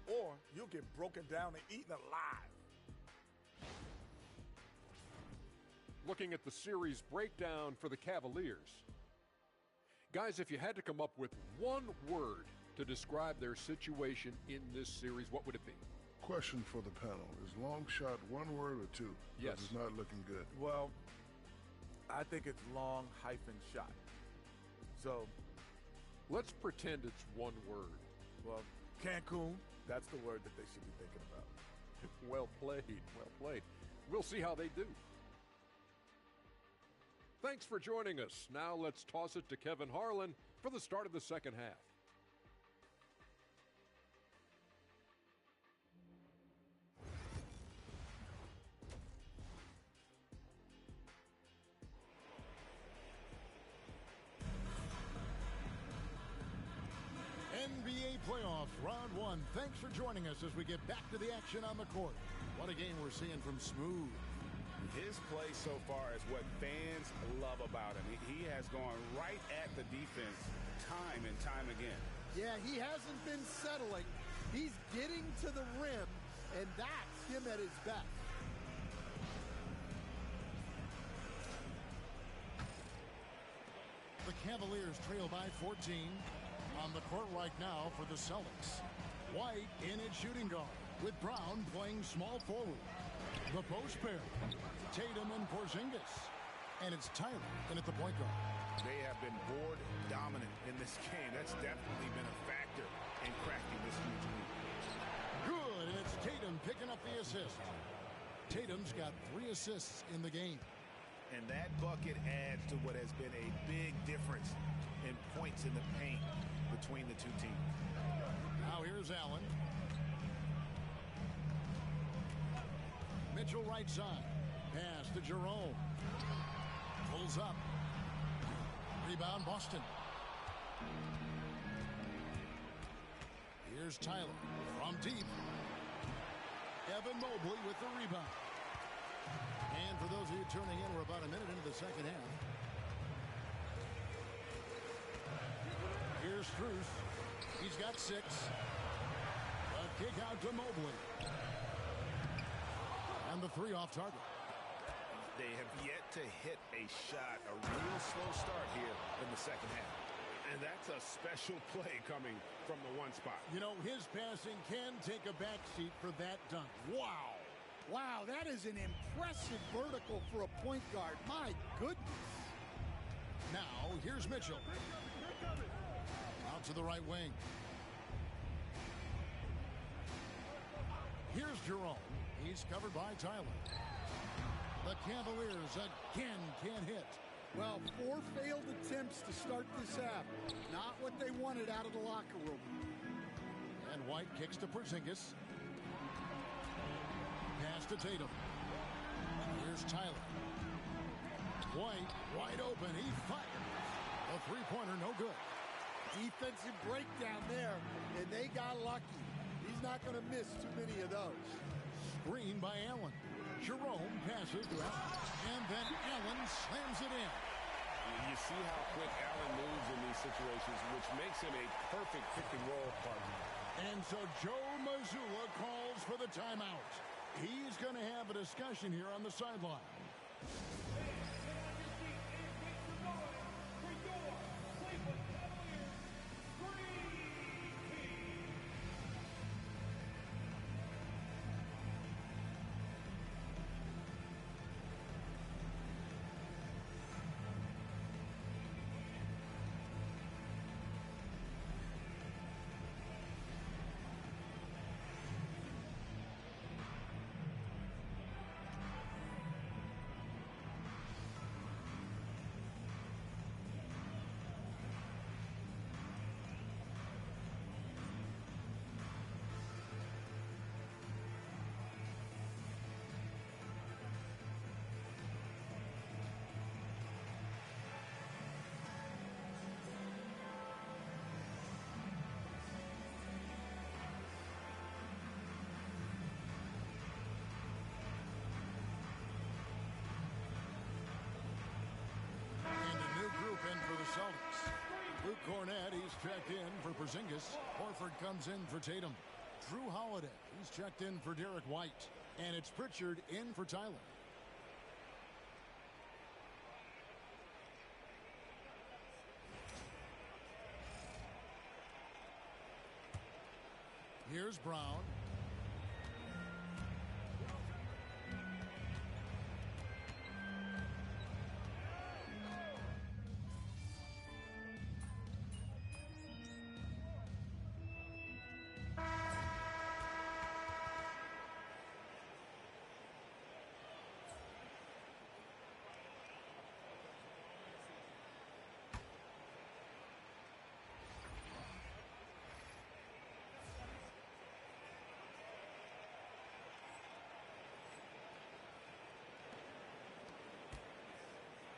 or you'll get broken down and eaten alive. Looking at the series breakdown for the Cavaliers. Guys, if you had to come up with one word to describe their situation in this series, what would it be? Question for the panel. Is long shot one word or two? Yes. It's not looking good. Well, I think it's long hyphen shot. So, let's pretend it's one word. Well, Cancun, that's the word that they should be thinking about. Well played, well played. We'll see how they do. Thanks for joining us. Now let's toss it to Kevin Harlan for the start of the second half. NBA playoffs, round one. Thanks for joining us as we get back to the action on the court. What a game we're seeing from Smooth. His play so far is what fans love about him. He has gone right at the defense time and time again. Yeah, he hasn't been settling. He's getting to the rim, and that's him at his best. The Cavaliers trail by 14. On the court right now for the Celtics. White in at shooting guard, with Brown playing small forward. The post pair, Tatum and Porzingis. And it's Tyler in at the point guard. They have been board dominant in this game. That's definitely been a factor in cracking this huge lead. Good, and it's Tatum picking up the assist. Tatum's got 3 assists in the game. And that bucket adds to what has been a big difference in points in the paint between the two teams. Now here's Allen. Mitchell right side. Pass to Jerome. Pulls up. Rebound Boston. Here's Tyler from deep. Evan Mobley with the rebound. And for those of you tuning in, we're about a minute into the second half. Here's Strus. He's got 6. A kick out to Mobley. And the 3 off target. They have yet to hit a shot. A real slow start here in the second half. And that's a special play coming from the one spot. You know, his passing can take a backseat for that dunk. Wow. Wow, that is an impressive vertical for a point guard. My goodness. Now, here's Mitchell. Out to the right wing. Here's Jerome. He's covered by Tyler. The Cavaliers again can't hit. Well, 4 failed attempts to start this half. Not what they wanted out of the locker room. And White kicks to Porzingis. Pass to Tatum. Here's Tyler. White wide open. He fires. A three-pointer, no good. Defensive breakdown there, and they got lucky. He's not going to miss too many of those. Screen by Allen. Jerome passes to Allen. And then Allen slams it in. You see how quick Allen moves in these situations, which makes him a perfect pick-and-roll partner. And so Joe Mazzulla calls for the timeout. He's going to have a discussion here on the sideline. Garnett, he's checked in for Porzingis. Horford comes in for Tatum. Drew Holiday, he's checked in for Derek White. And it's Pritchard in for Tyler. Here's Brown.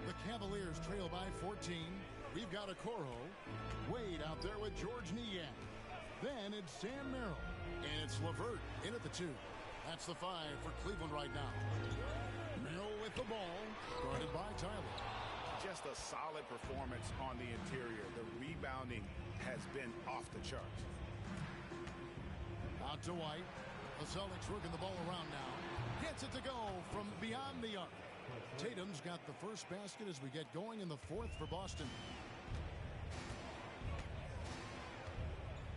The Cavaliers trail by 14. We've got Okoro. Wade out there with George Niang. Then it's Sam Merrill. And it's LeVert in at the 2. That's the 5 for Cleveland right now. Merrill with the ball. Guarded by Tyler. Just a solid performance on the interior. The rebounding has been off the charts. Out to White. The Celtics working the ball around now. Gets it to go from beyond the arc. Tatum's got the first basket as we get going in the 4th for Boston.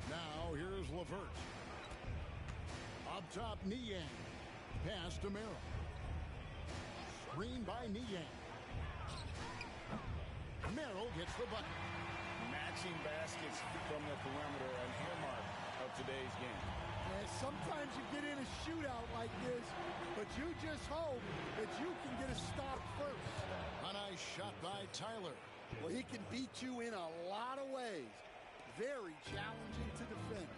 Now here's LeVert. Up top, Niang. Pass to Merrill. Screen by Niang. Merrill gets the bucket. Matching baskets from the perimeter, an earmark of today's game. Yeah, sometimes you get in a shootout like this, but you just hope that you can get a stop first. A nice shot by Tyler. Well, he can beat you in a lot of ways. Very challenging to defend.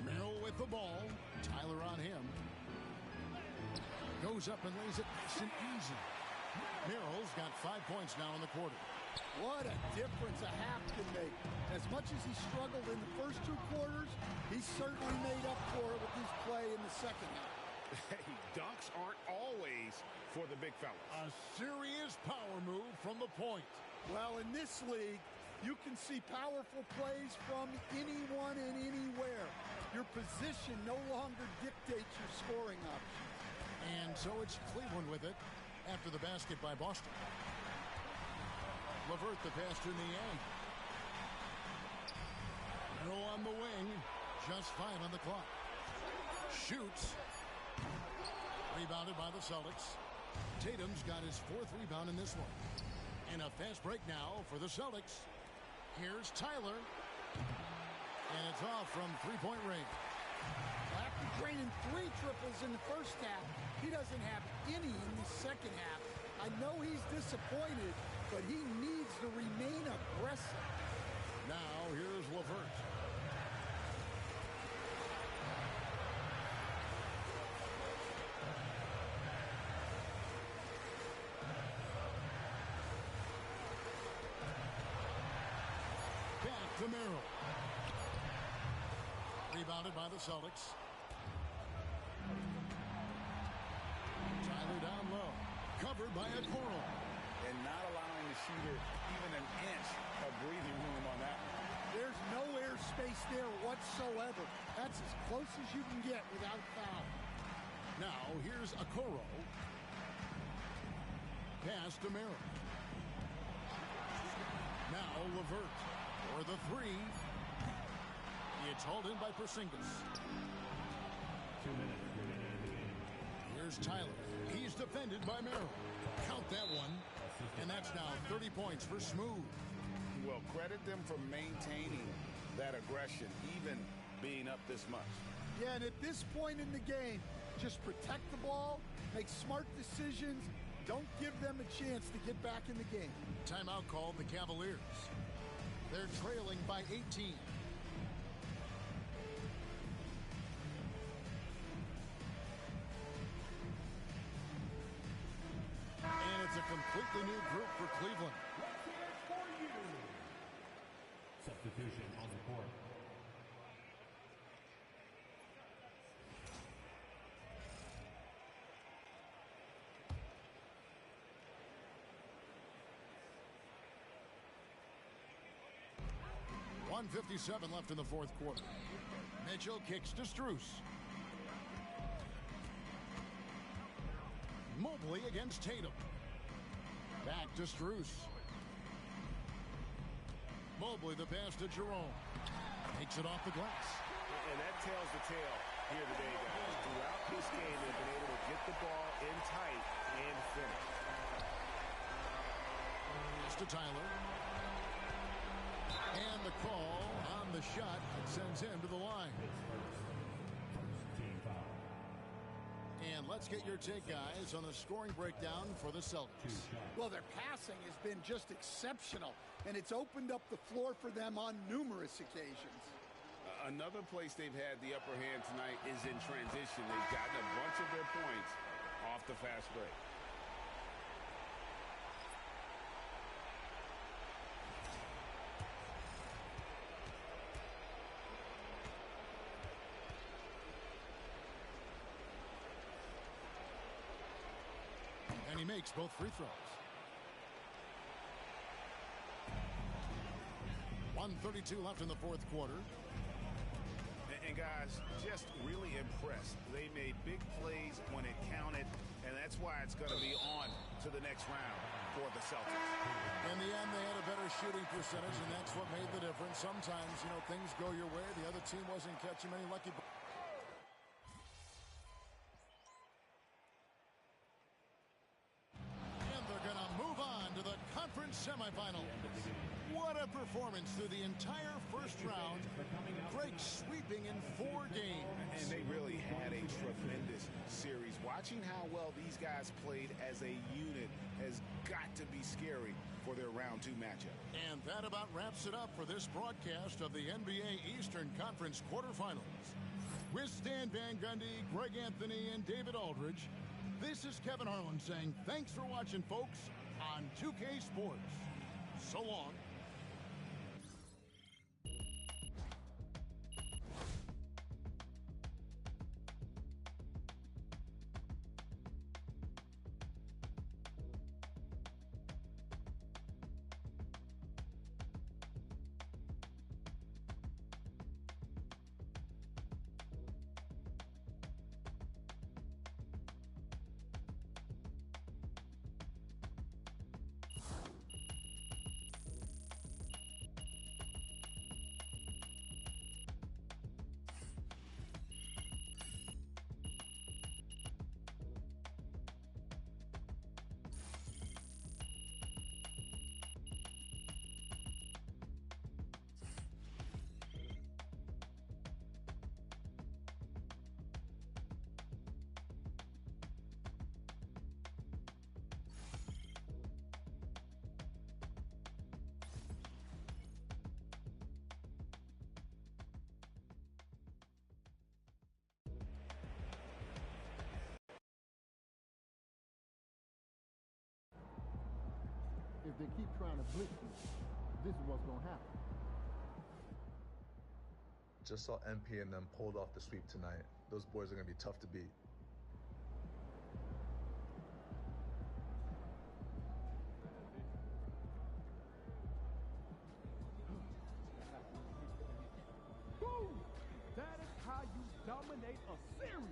Merrill with the ball. Tyler on him. Goes up and lays it nice and easy. Merrill's got 5 points now in the quarter. What a difference a half can make. As much as he struggled in the first 2 quarters, he certainly made up for it with his play in the second half. Hey, dunks aren't always for the big fellas. A serious power move from the point. Well, in this league, you can see powerful plays from anyone and anywhere. Your position no longer dictates your scoring option. And so it's Cleveland with it after the basket by Boston. LeVert the pass to Niang. Merrill on the wing. Just 5 on the clock. Shoots. Rebounded by the Celtics. Tatum's got his 4th rebound in this one. And a fast break now for the Celtics. Here's Tyler. And it's off from 3-point range. After draining 3 triples in the first half, he doesn't have any in the second half. I know he's disappointed, but he needs to remain aggressive. Now here's LeVert. Back to Merrill. Rebounded by the Celtics. Tyler down low. Covered by Okoro. And not allowing the shooter even an inch of breathing room on that one. There's no airspace there whatsoever. That's as close as you can get without foul. Now here's Okoro. Pass to Merrill. Now LeVert for the 3. It's hauled in by Porzingis. 2 minutes remaining in the game. Here's Tyler. He's defended by Merrill. Count that one. And that's now 30 points for Smooth. Well, credit them for maintaining that aggression, even being up this much. Yeah, and at this point in the game, just protect the ball, make smart decisions, don't give them a chance to get back in the game. Timeout called the Cavaliers. They're trailing by 18. And it's a completely new group for Cleveland. Substitution on the court. 1:57 left in the fourth quarter. Mitchell kicks to Strus. Mobley against Tatum. Back to Strus. Mobley the pass to Jerome. Takes it off the glass. And that tells the tale here today, guys. Throughout this game, they've been able to get the ball in tight and finish. Pass to Tyler. And the call on the shot that sends him to the line. And let's get your take, guys, on the scoring breakdown for the Celtics. Well, their passing has been just exceptional, and it's opened up the floor for them on numerous occasions. Another place they've had the upper hand tonight is in transition. They've gotten a bunch of their points off the fast break. And he makes both free throws. 1:32 left in the fourth quarter. And guys, just really impressed. They made big plays when it counted, and that's why it's going to be on to the next round for the Celtics. In the end, they had a better shooting percentage, and that's what made the difference. Sometimes, things go your way. The other team wasn't catching many lucky balls. Semifinals. What a performance through the entire first round. Drake sweeping in 4 games. And they really had a tremendous series. Watching how well these guys played as a unit has got to be scary for their round 2 matchup. And that about wraps it up for this broadcast of the NBA Eastern Conference quarterfinals. With Stan Van Gundy, Greg Anthony, and David Aldridge, this is Kevin Harlan saying thanks for watching, folks, on 2K Sports. So long. If they keep trying to blitz you, this is what's going to happen. Just saw MP and them pulled off the sweep tonight. Those boys are going to be tough to beat. Boom! That is how you dominate a series.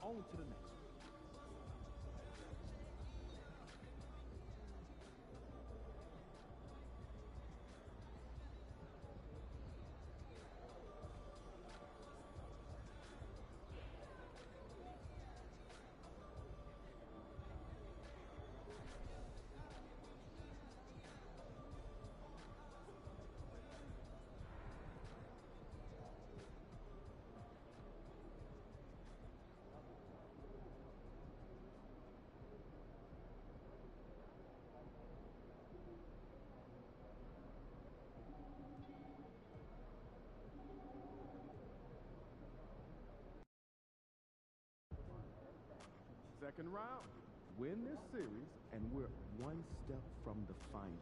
On to the next. Second round. Win this series, and we're one step from the finals.